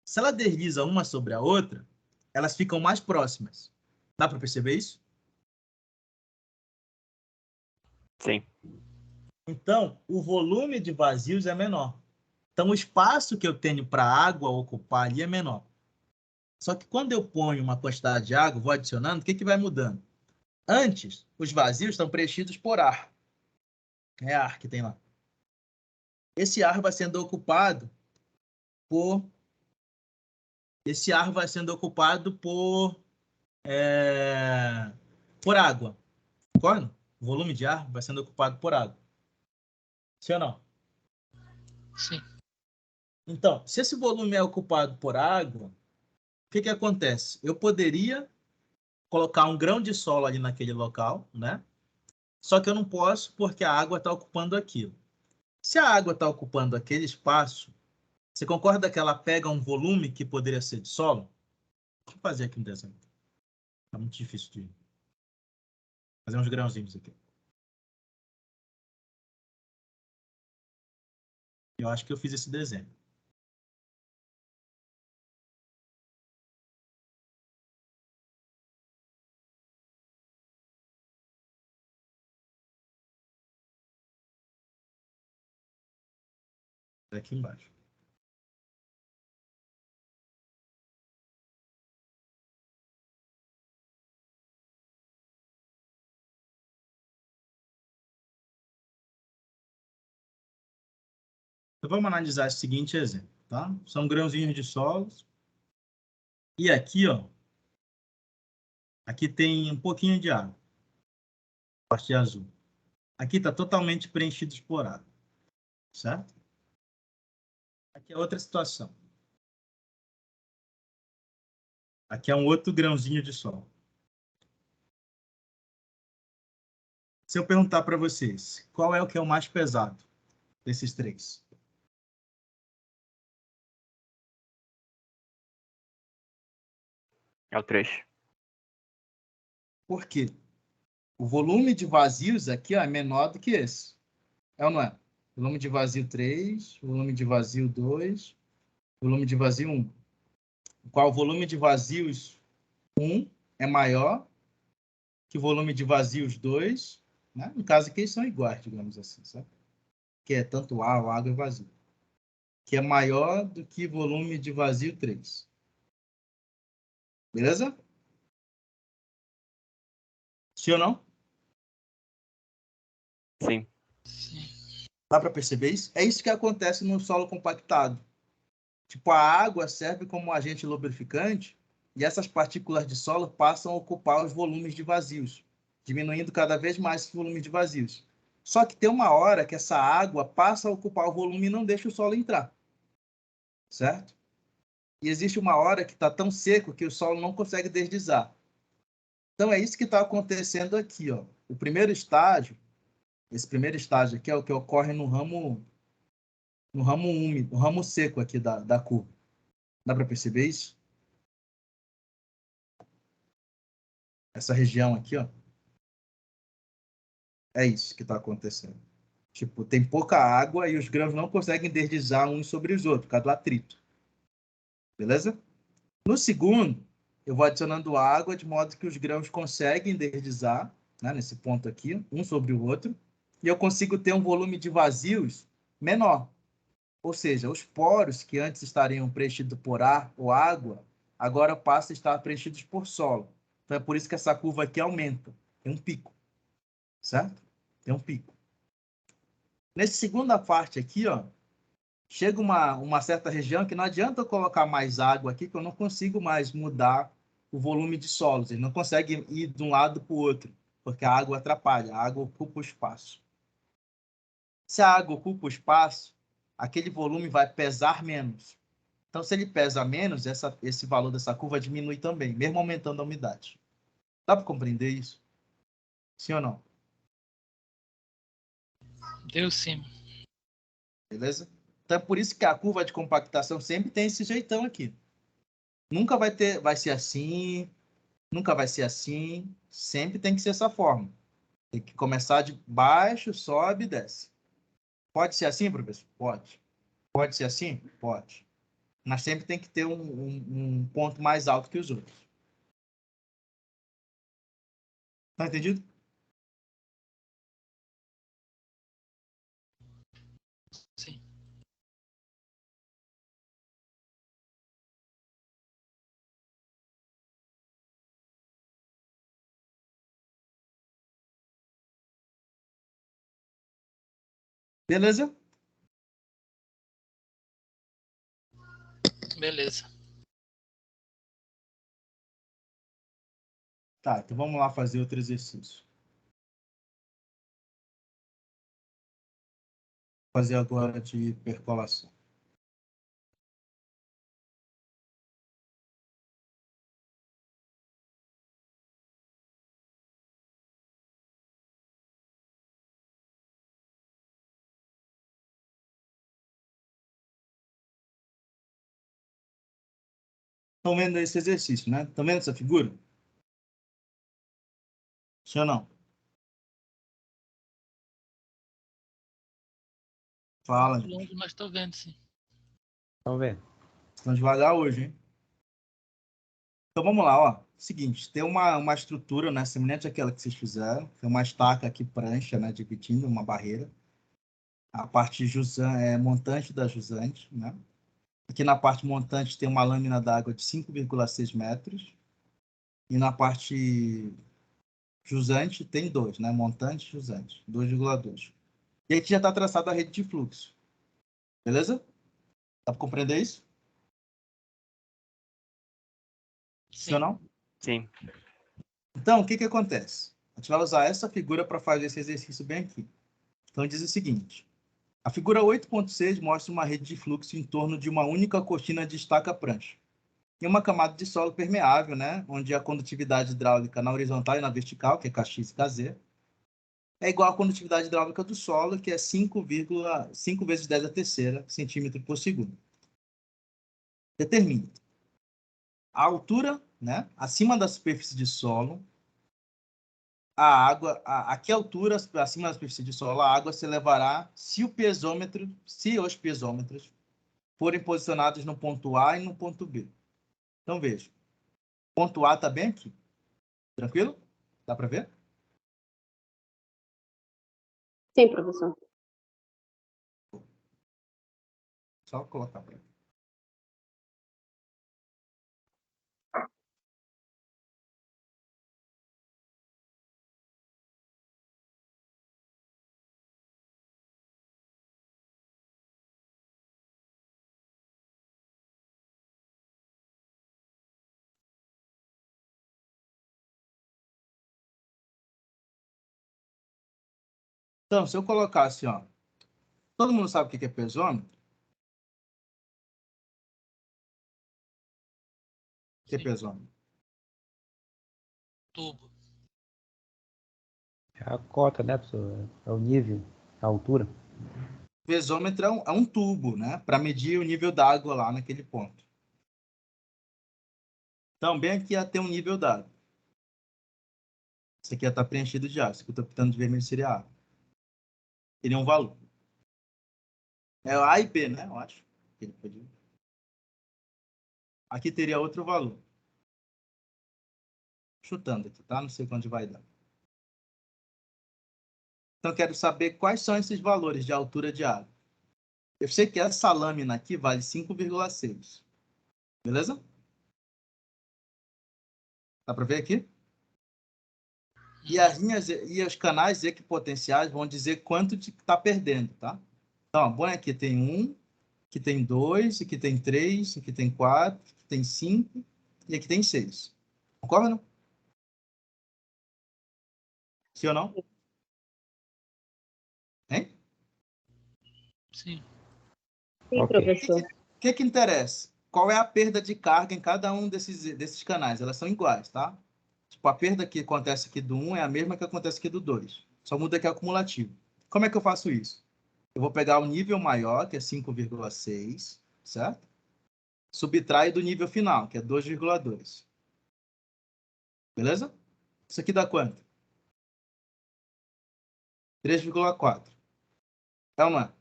Se ela desliza uma sobre a outra, elas ficam mais próximas. Dá para perceber isso? Sim. Então, o volume de vazios é menor. Então, o espaço que eu tenho para a água ocupar ali é menor. Só que quando eu ponho uma quantidade de água, vou adicionando, o que vai mudando? Antes, os vazios estão preenchidos por ar. É ar que tem lá. Esse ar vai sendo ocupado por... Esse ar vai sendo ocupado por água. Concorda? O volume de ar vai sendo ocupado por água. Sim ou não? Sim. Então, se esse volume é ocupado por água, o que acontece? Eu poderia colocar um grão de solo ali naquele local, né? Só que eu não posso porque a água está ocupando aquilo. Se a água está ocupando aquele espaço, você concorda que ela pega um volume que poderia ser de solo? Deixa eu fazer aqui um desenho. Está muito difícil de fazer uns grãozinhos aqui. Eu acho que eu fiz esse desenho. Aqui embaixo. Então, vamos analisar esse seguinte exemplo, tá? São grãozinhos de solos. E aqui, ó, aqui tem um pouquinho de água, parte azul. Aqui está totalmente preenchido por água, certo? Aqui é outra situação. Aqui é um outro grãozinho de solo. Se eu perguntar para vocês, qual é o que é o mais pesado desses três? É o 3. Por quê? O volume de vazios aqui ó, é menor do que esse. É ou não é? Volume de vazio 3, volume de vazio 2, volume de vazio 1. Qual o volume de vazios 1 é maior que o volume de vazios 2, né? No caso aqui eles são iguais, digamos assim, sabe? Que é tanto ar, água e vazio. Que é maior do que volume de vazio 3. Beleza? Sim ou não? Sim. Dá para perceber isso? É isso que acontece no solo compactado. Tipo, a água serve como agente lubrificante e essas partículas de solo passam a ocupar os volumes de vazios, diminuindo cada vez mais esse volume de vazios. Só que tem uma hora que essa água passa a ocupar o volume e não deixa o solo entrar. Certo? E existe uma hora que está tão seco que o solo não consegue deslizar. Então, é isso que está acontecendo aqui. Ó. O primeiro estágio, esse primeiro estágio aqui é o que ocorre no ramo úmido, no ramo seco aqui da curva. Dá para perceber isso? Essa região aqui, ó. É isso que está acontecendo. Tipo, tem pouca água e os grãos não conseguem deslizar uns sobre os outros, por causa do atrito. Beleza? No segundo, eu vou adicionando água de modo que os grãos conseguem deslizar, né, nesse ponto aqui, um sobre o outro, e eu consigo ter um volume de vazios menor. Ou seja, os poros que antes estariam preenchidos por ar ou água, agora passam a estar preenchidos por solo. Então é por isso que essa curva aqui aumenta. Tem um pico. Certo? Tem um pico. Nessa segunda parte aqui, ó, chega uma certa região que não adianta eu colocar mais água aqui, que eu não consigo mais mudar o volume de solos. Ele não consegue ir de um lado para o outro. Porque a água atrapalha, a água ocupa o espaço. Se a água ocupa o espaço, aquele volume vai pesar menos. Então, se ele pesa menos, esse valor dessa curva diminui também, mesmo aumentando a umidade. Dá para compreender isso? Sim ou não? Deu sim. Beleza? Então, é por isso que a curva de compactação sempre tem esse jeitão aqui. Nunca vai ser assim, nunca vai ser assim, sempre tem que ser essa forma. Tem que começar de baixo, sobe e desce. Pode ser assim, professor? Pode. Pode ser assim? Pode. Mas sempre tem que ter um ponto mais alto que os outros. Tá entendido? Sim. Beleza? Beleza. Tá, então vamos lá fazer outro exercício. Vou fazer agora de percolação. Estão vendo esse exercício, né? Estão vendo essa figura? Sim ou não? Fala, gente. Longo, mas tô vendo, sim. Vamos ver. Estão devagar hoje, hein? Então vamos lá, ó. Seguinte, tem uma estrutura, né? Semelhante àquela que vocês fizeram. Tem uma estaca aqui, prancha, né? Dividindo uma barreira. A parte montante da jusante, né? Aqui na parte montante tem uma lâmina d'água de 5,6 metros. E na parte jusante tem dois, né? Montante e jusante, 2,2. E aqui já está traçada a rede de fluxo. Beleza? Dá para compreender isso? Sim ou Sim. não? Sim. Então, o que acontece? A gente vai usar essa figura para fazer esse exercício bem aqui. Então, diz o seguinte. A figura 8.6 mostra uma rede de fluxo em torno de uma única cortina de estaca-prancha. E uma camada de solo permeável, né? Onde a condutividade hidráulica na horizontal e na vertical, que é Kx e Kz, é igual à condutividade hidráulica do solo, que é 5,5 vezes 10 a terceira centímetro por segundo. Determine a altura, né? Acima da superfície de solo, a água, a que altura acima da superfície de solo a água se elevará se os piezômetros forem posicionados no ponto A e no ponto B. Então, veja. O ponto A está bem aqui. Tranquilo? Dá para ver? Sim, professor. Só colocar para cá. Então, se eu colocar assim, ó. Todo mundo sabe o que é pesômetro? O que é Sim. pesômetro? Tubo. É a cota, né, professor? É o nível, a altura. Pesômetro é um tubo, né? Para medir o nível d'água lá naquele ponto. Então, bem aqui ia ter um nível d'água. Isso aqui ia estar preenchido de água. Isso que eu estou pintando de vermelho seria A. Teria um valor. É A e B, né? Eu acho. Aqui teria outro valor. Chutando aqui, tá? Não sei quanto vai dar. Então, eu quero saber quais são esses valores de altura de água. Eu sei que essa lâmina aqui vale 5,6. Beleza? Dá para ver aqui? E as linhas e os canais equipotenciais vão dizer quanto está perdendo, tá? Então, bom, aqui tem 1, aqui tem 2, aqui tem 3, aqui tem 4, aqui tem 5 e aqui tem 6. Concorda, não? Sim ou não? Hein? Sim. Sim, Ok. professor. O que interessa? Qual é a perda de carga em cada um desses canais? Elas são iguais, tá? Tipo, a perda que acontece aqui do 1 é a mesma que acontece aqui do 2. Só muda que é acumulativo. Como é que eu faço isso? Eu vou pegar o nível maior, que é 5,6, certo? Subtrai do nível final, que é 2,2. Beleza? Isso aqui dá quanto? 3,4. É ou não é?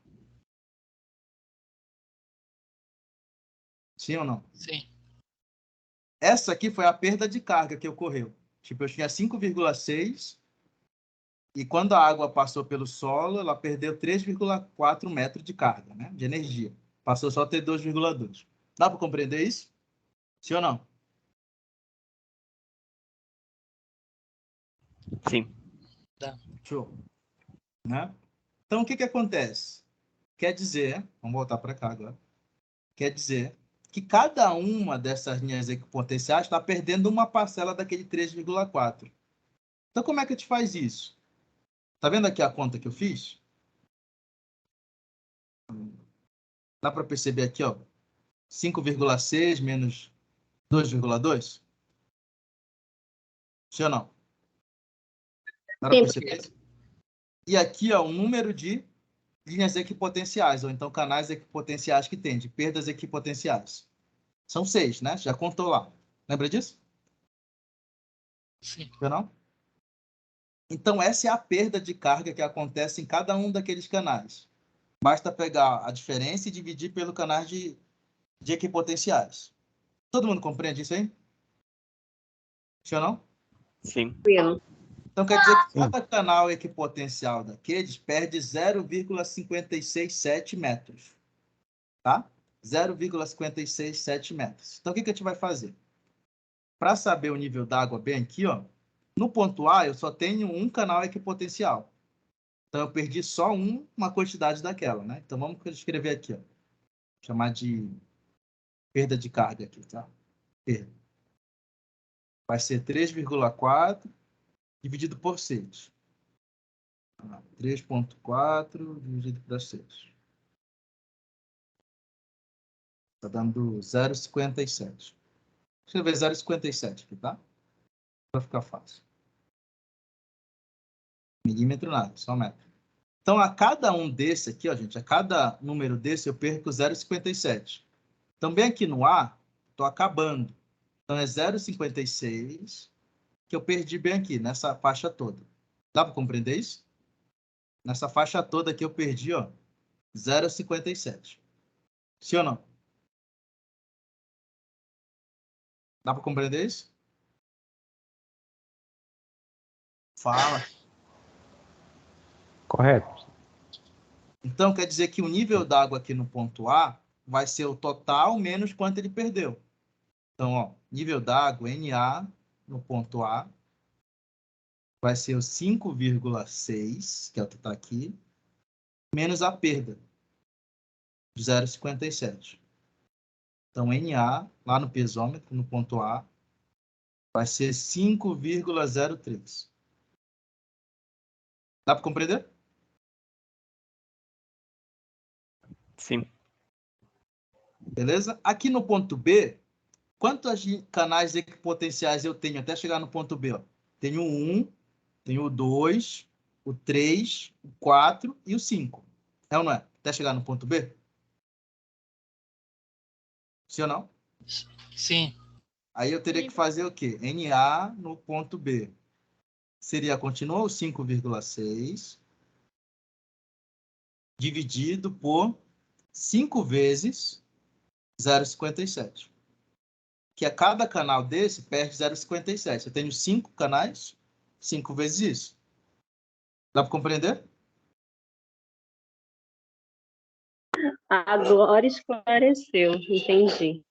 Sim ou não? Sim. Essa aqui foi a perda de carga que ocorreu. Tipo, eu tinha 5,6 e quando a água passou pelo solo, ela perdeu 3,4 metros de carga, né? De energia. Passou só a ter 2,2. Dá para compreender isso? Sim ou não? Sim. Show. Né? Então, o que acontece? Quer dizer, vamos voltar para cá agora. Quer dizer que cada uma dessas linhas equipotenciais está perdendo uma parcela daquele 3,4. Então, como é que a gente faz isso? Tá vendo aqui a conta que eu fiz? Dá para perceber aqui, ó, 5,6 menos 2,2? Sim ou não? Dá para Sim, perceber isso? E aqui, ó, o número de linhas equipotenciais, ou então canais equipotenciais que tem, de perdas equipotenciais. São 6, né? Já contou lá. Lembra disso? Sim. Sim ou não? Então, essa é a perda de carga que acontece em cada um daqueles canais. Basta pegar a diferença e dividir pelo canal de equipotenciais. Todo mundo compreende isso aí? Sim ou não? Sim. tranquilo. Então, quer dizer que cada canal equipotencial daqueles perde 0,567 metros. Tá? 0,567 metros. Então, o que a gente vai fazer? Para saber o nível d'água bem aqui, ó, no ponto A, eu só tenho um canal equipotencial. Então, eu perdi só uma quantidade daquela, né? Então, vamos escrever aqui, ó. Chamar de perda de carga aqui, tá? Perda. Vai ser 3,4 dividido por 6. 3,4 dividido por 6. Está dando 0,57. Deixa eu ver 0,57 aqui, tá? Para ficar fácil. Milímetro nada, só metro. Então, a cada um desse aqui, ó, gente, a cada número desse eu perco 0,57. Também aqui no A, estou acabando. Então, é 0,56 que eu perdi bem aqui, nessa faixa toda. Dá para compreender isso? Nessa faixa toda aqui eu perdi, ó, 0,57. Sim ou não? Dá para compreender isso? Fala. Correto. Então, quer dizer que o nível d'água aqui no ponto A vai ser o total menos quanto ele perdeu. Então, ó, nível d'água, NA, no ponto A, vai ser o 5,6, que é o que está aqui, menos a perda, de 0,57. Então, NA, lá no pesômetro, no ponto A, vai ser 5,03. Dá para compreender? Sim. Beleza? Aqui no ponto B, quantos canais equipotenciais eu tenho até chegar no ponto B? Ó? Tenho o 1, tenho o 2, o 3, o 4 e o 5. É ou não é? Até chegar no ponto B? Sim ou não? Sim. Aí eu teria que fazer o quê? NA no ponto B. Seria, continua o 5,6 dividido por 5 vezes 0,57. Que a cada canal desse perde 0,57. Eu tenho 5 canais, 5 vezes isso. Dá para compreender? Agora esclareceu, entendi.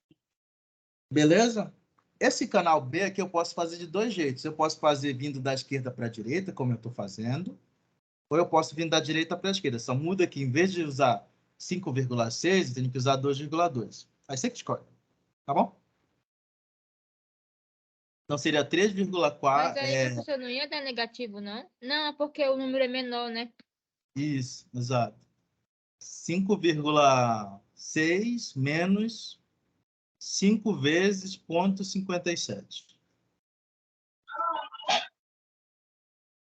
Beleza? Esse canal B aqui eu posso fazer de dois jeitos. Eu posso fazer vindo da esquerda para a direita, como eu estou fazendo, ou eu posso vir da direita para a esquerda. Só muda que, em vez de usar 5,6, eu tenho que usar 2,2. Aí você que escolhe. Tá bom? Então, seria 3,4... Mas aí, professor, não ia dar negativo, não? Não, é porque o número é menor, né? Isso, exato. 5,6 menos 5 vezes 0,57.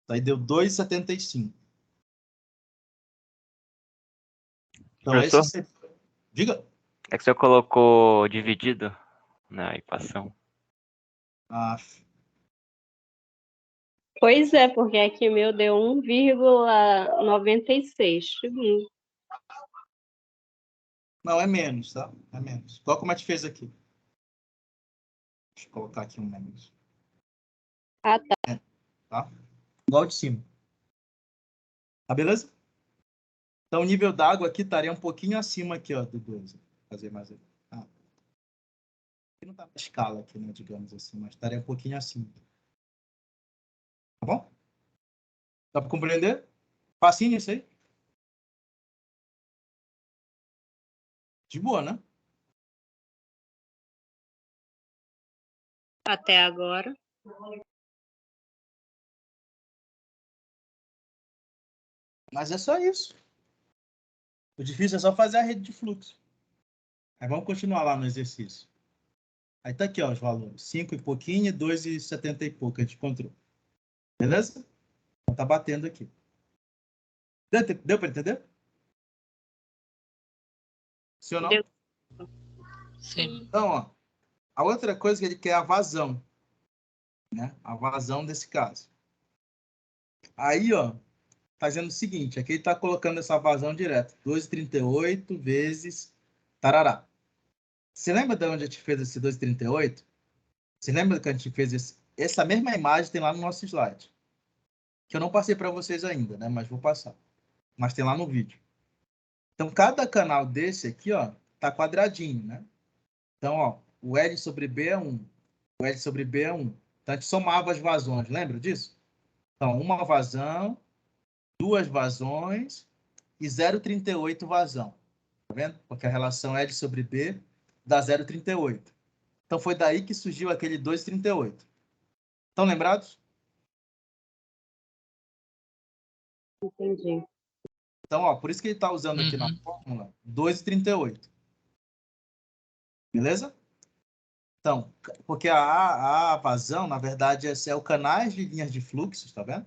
Aí deu 2,75. Então, Professor? esse seria... Diga. É que o senhor colocou dividido na equação. Ah, Pois é, porque aqui o meu deu 1,96 segundo. não, é menos, tá? É menos. Igual como a gente fez aqui. Deixa eu colocar aqui um menos. Ah, tá. Tá? Igual de cima. Tá beleza? Então, o nível d'água aqui estaria um pouquinho acima aqui, ó, do 2. Vou fazer mais aqui. Aqui não tá na escala aqui, né, digamos assim, mas estaria um pouquinho acima. Tá bom? Dá para compreender? Facinho isso aí? De boa, né? Até agora. Mas é só isso. O difícil é só fazer a rede de fluxo. Aí vamos continuar lá no exercício. Aí tá aqui, ó, os valores. 5 e pouquinho e 2,70 e pouco a gente encontrou. Beleza? Então tá batendo aqui. Deu para entender? Sim ou não? Deu. Sim. Então, ó, a outra coisa que ele quer é a vazão. Né? A vazão desse caso. Aí, ó, fazendo o seguinte. Aqui ele está colocando essa vazão direto. 2,38 vezes tarará. Você lembra de onde a gente fez esse 2,38? Você lembra que a gente fez essa mesma imagem tem lá no nosso slide. Que eu não passei para vocês ainda, né? Mas vou passar. Mas tem lá no vídeo. Então, cada canal desse aqui, ó, tá quadradinho, né? Então, ó, o L sobre B é 1. O L sobre B é 1. Então, a gente somava as vazões, lembra disso? Então, uma vazão, duas vazões e 0,38 vazão. Tá vendo? Porque a relação L sobre B dá 0,38. Então, foi daí que surgiu aquele 2,38. Estão lembrados? Entendi. Então, ó, por isso que ele está usando aqui na Uhum. fórmula 2,38. Beleza? Então, porque a vazão, na verdade, é o canais de linhas de fluxo, tá vendo?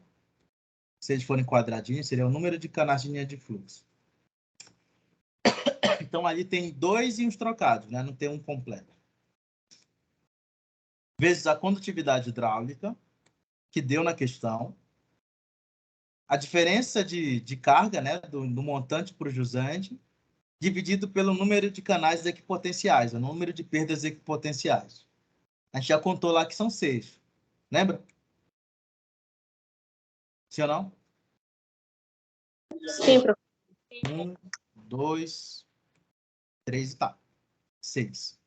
Se eles forem quadradinhos, seria o número de canais de linha de fluxo. Então, ali tem 2 e uns trocados, né? Não tem um completo. Vezes a condutividade hidráulica, que deu na questão. A diferença de carga, né? Do montante para o jusante, dividido pelo número de canais equipotenciais, o número de perdas equipotenciais. A gente já contou lá que são 6. Lembra? Sim ou não? Sim, professor. 1, 2, 3 e tá. 6.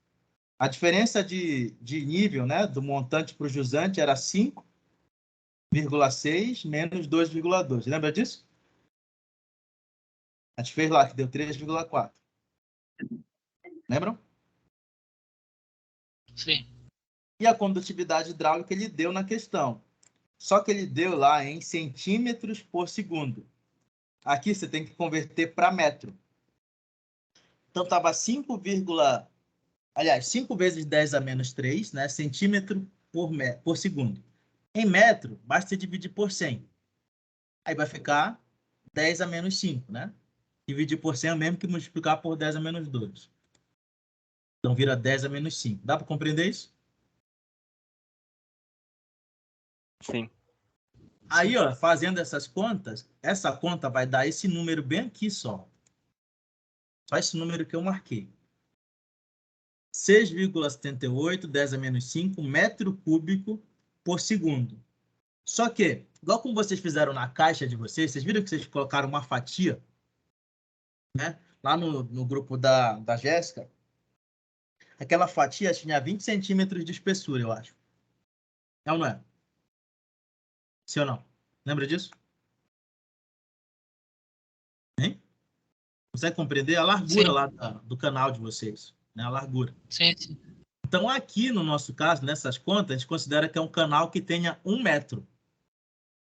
A diferença de nível, né, do montante para o jusante era 5,6 menos 2,2. Lembra disso? A gente fez lá que deu 3,4. Lembram? Sim. E a condutividade hidráulica ele deu na questão. Só que ele deu lá em centímetros por segundo. Aqui você tem que converter para metro. Então estava 5 vezes 10 a menos 3, né? Centímetro por segundo. Em metro, basta dividir por 100. Aí vai ficar 10 a menos 5, né? Dividir por 100 é o mesmo que multiplicar por 10 a menos 2. Então vira 10 a menos 5. Dá para compreender isso? Sim. Aí, ó, fazendo essas contas, essa conta vai dar esse número bem aqui só. Só esse número que eu marquei. 6,78, 10 a menos 5 metro cúbico por segundo. Só que, igual como vocês fizeram na caixa de vocês viram que vocês colocaram uma fatia, né? Lá no grupo da Jéssica, aquela fatia tinha 20 centímetros de espessura, eu acho. É ou não é? Sim ou não? Lembra disso? Hein? Consegue compreender a largura Sim. lá do canal de vocês, né? A largura. Sim, sim. Então, aqui no nosso caso, nessas contas, a gente considera que é um canal que tenha 1 metro.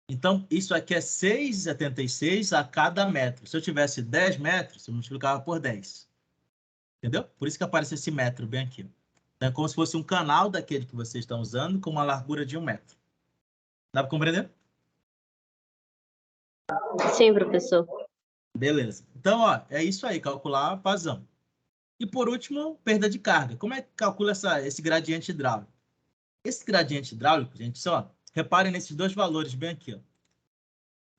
Então, isso aqui é 6,76 a cada metro. Se eu tivesse 10 metros, eu multiplicava por 10. Entendeu? Por isso que aparece esse metro bem aqui. Então, é como se fosse um canal daquele que vocês estão usando com uma largura de 1 metro. Dá para compreender? Sim, professor. Beleza. Então, ó, é isso aí, calcular a vazão. E por último, perda de carga. Como é que calcula esse gradiente hidráulico? Esse gradiente hidráulico, gente, só reparem nesses dois valores bem aqui, ó.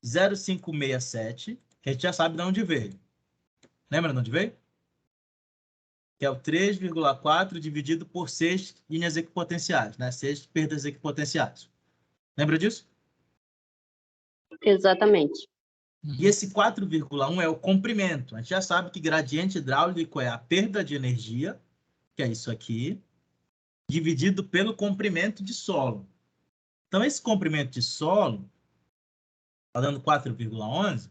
0,567, que a gente já sabe de onde veio. Lembra de onde veio? Que é o 3,4 dividido por 6 linhas equipotenciais, né? 6 perdas equipotenciais. Lembra disso? Exatamente. E esse 4,1 é o comprimento. A gente já sabe que gradiente hidráulico é a perda de energia, que é isso aqui, dividido pelo comprimento de solo. Então, esse comprimento de solo, tá dando 4,11,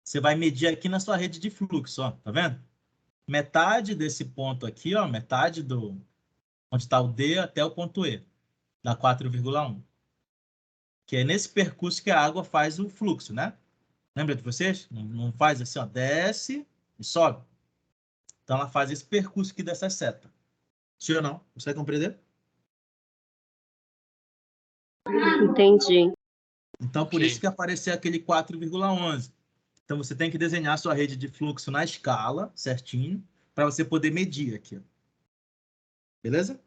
você vai medir aqui na sua rede de fluxo, ó, tá vendo? Metade desse ponto aqui, ó, metade do onde está o D até o ponto E, dá 4,1. Que é nesse percurso que a água faz o fluxo, né? Lembra de vocês? Não faz assim, ó, desce e sobe. Então, ela faz esse percurso aqui dessa seta. Sim ou não? Você vai compreender? Entendi. Então, por Ok. isso que apareceu aquele 4,11. Então, você tem que desenhar a sua rede de fluxo na escala, certinho, para você poder medir aqui. Ó. Beleza?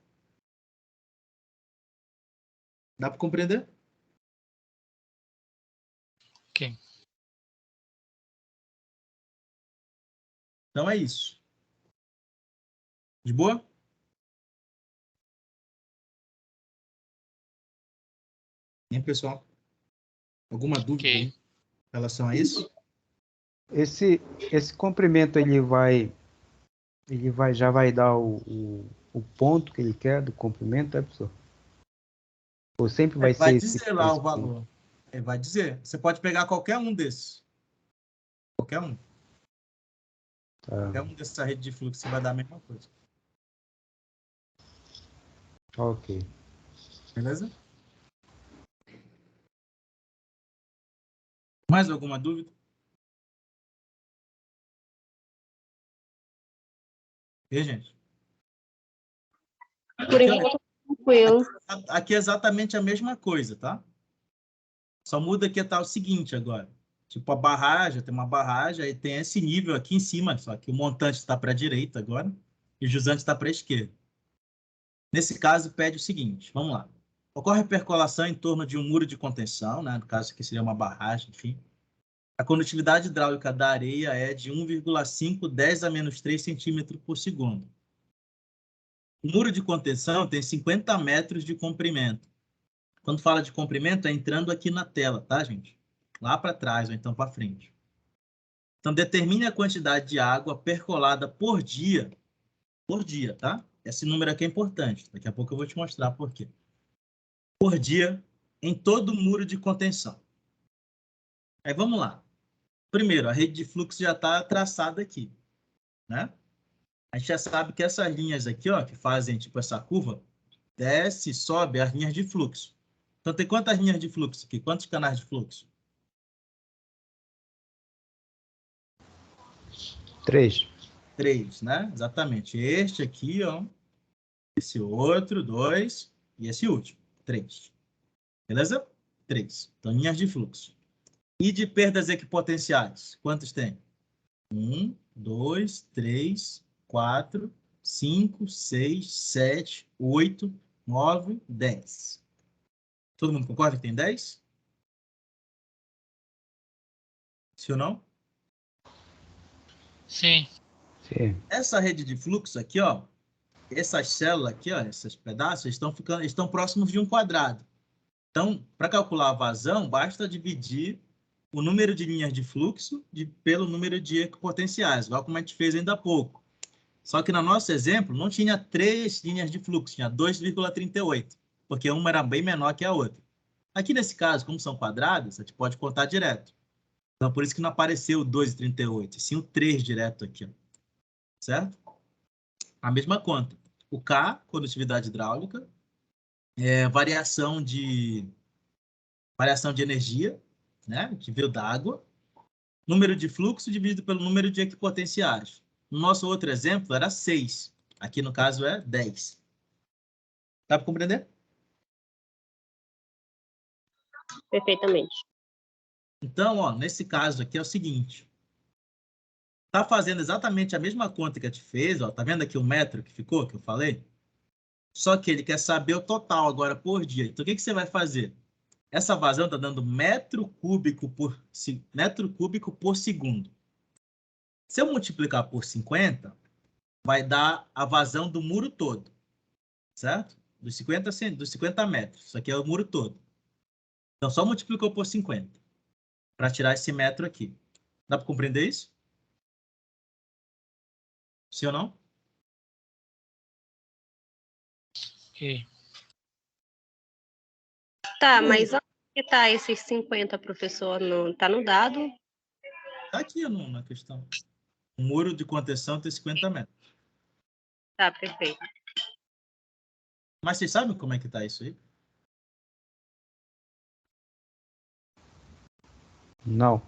Dá para compreender? Ok. Então, é isso. De boa? Hein, pessoal? Alguma dúvida aí em relação a isso? Esse comprimento já vai dar o ponto que ele quer do comprimento, é, professor? Ou sempre vai Vai ser dizer lá o ponto? valor. Ele vai dizer. Você pode pegar qualquer um desses. Qualquer um. Tá, Qualquer um dessa rede de fluxo, você vai dar a mesma coisa. ok. Beleza? Mais alguma dúvida? E aí, gente? Por enquanto, tranquilo. Aqui é exatamente a mesma coisa, tá? Só muda que tá o seguinte agora. Tipo, a barragem, tem uma barragem, aí tem esse nível aqui em cima, só que o montante está para a direita agora e o jusante está para a esquerda. Nesse caso, pede o seguinte, vamos lá. Ocorre percolação em torno de um muro de contenção, né? No caso aqui seria uma barragem, enfim. A condutividade hidráulica da areia é de 1,5 10 a menos 3 centímetros por segundo. O muro de contenção tem 50 metros de comprimento. Quando fala de comprimento, é entrando aqui na tela, tá, gente? Lá para trás, ou então para frente. Então, determine a quantidade de água percolada por dia, tá? Esse número aqui é importante. Daqui a pouco eu vou te mostrar por quê. Por dia, em todo o muro de contenção. Aí, vamos lá. Primeiro, a rede de fluxo já está traçada aqui, né? A gente já sabe que essas linhas aqui, ó, que fazem tipo essa curva, desce e sobe as linhas de fluxo. Então, tem quantas linhas de fluxo aqui? Quantos canais de fluxo? 3. 3, né? Exatamente. Este aqui, ó. Esse outro, 2. E esse último, 3. Beleza? 3. Então, linhas de fluxo. E de perdas equipotenciais? Quantos tem? 1, 2, 3, 4, 5, 6, 7, 8, 9, 10. Todo mundo concorda que tem 10? Sim ou não? Sim. Sim. Essa rede de fluxo aqui, ó, essas células aqui, ó, esses pedaços, estão próximos de um quadrado. Então, para calcular a vazão, basta dividir o número de linhas de fluxo pelo número de equipotenciais, igual como a gente fez ainda há pouco. Só que no nosso exemplo, não tinha 3 linhas de fluxo, tinha 2,38, porque uma era bem menor que a outra. Aqui nesse caso, como são quadrados, a gente pode contar direto. Então, por isso que não apareceu o 2,38, sim o 3 direto aqui. Ó. Certo? A mesma conta. O K, condutividade hidráulica. Variação de energia, né, que veio da água. Número de fluxo dividido pelo número de equipotenciais. No nosso outro exemplo era 6. Aqui, no caso, é 10. Dá para compreender? Perfeitamente. Então, ó, nesse caso aqui é o seguinte. Tá fazendo exatamente a mesma conta que a gente fez, ó. Tá vendo aqui o metro que ficou, que eu falei? Só que ele quer saber o total agora por dia. Então, o que você vai fazer? Essa vazão está dando metro cúbico por segundo. Se eu multiplicar por 50, vai dar a vazão do muro todo, certo? Dos 50 metros. Isso aqui é o muro todo. Então, só multiplicou por 50 para tirar esse metro aqui. Dá para compreender isso? Sim ou não? Ok. Tá, mas onde que tá esses 50, professor? Tá no dado? Está aqui na questão. O muro de contenção tem 50 metros. Tá, perfeito. Mas vocês sabem como é que está isso aí? Não.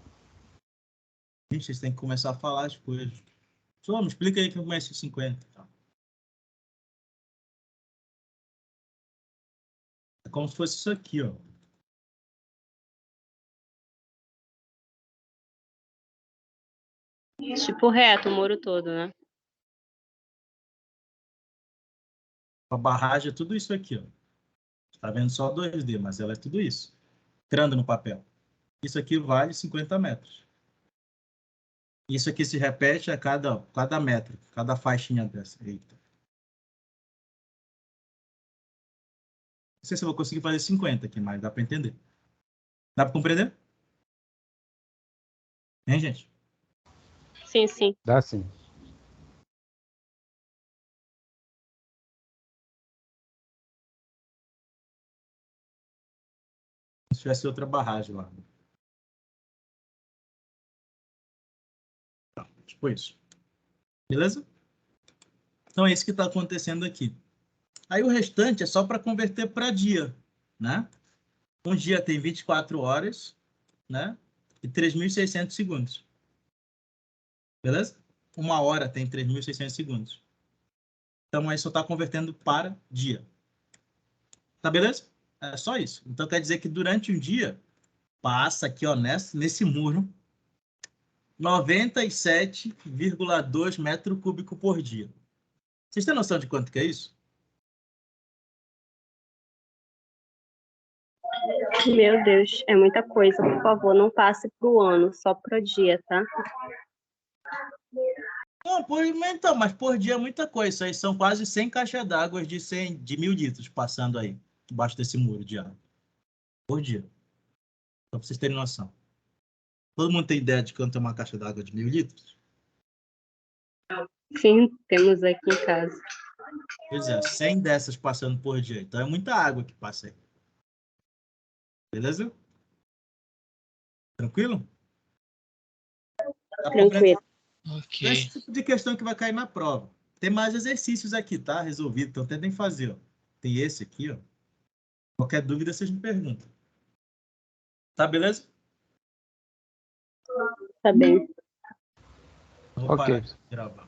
Gente, vocês têm que começar a falar as coisas. Só me explica aí como é esse 50. É como se fosse isso aqui, ó. Tipo reto, o muro todo, né? A barragem é tudo isso aqui, ó. Está vendo só 2D, mas ela é tudo isso. Entrando no papel. Isso aqui vale 50 metros. Isso aqui se repete a cada metro, cada faixinha dessa. Eita. Não sei se eu vou conseguir fazer 50 aqui, mas dá para entender. Dá para compreender? Hein, gente? Sim, sim. Dá sim. Se tivesse outra barragem lá. Tipo isso. Beleza? Então é isso que está acontecendo aqui. Aí o restante é só para converter para dia, né? Um dia tem 24 horas, né? E 3.600 segundos. Beleza? Uma hora tem 3.600 segundos. Então aí só está convertendo para dia. Tá beleza? É só isso. Então quer dizer que durante um dia passa aqui, ó, nesse muro 97,2 metros cúbicos por dia. Vocês têm noção de quanto que é isso? Meu Deus, é muita coisa. Por favor, não passe pro ano, só pro dia, tá? Não, então, mas por dia é muita coisa. Isso aí são quase 100 caixas d'água de 1.000 litros passando aí, embaixo desse muro de água. Por dia. Só para vocês terem noção. Todo mundo tem ideia de quanto é uma caixa d'água de 1.000 litros? Sim, temos aqui em casa. Pois é, 100 dessas passando por dia. Então é muita água que passa aí. Beleza? Tranquilo? Dá pra compreender? Tranquilo. Ok. Esse tipo de questão que vai cair na prova. Tem mais exercícios aqui, tá? Resolvido. Então tentem fazer, ó. Tem esse aqui, ó. Qualquer dúvida, vocês me perguntam. Tá, beleza? Tá bem. Então, vou Ok. parar de gravar.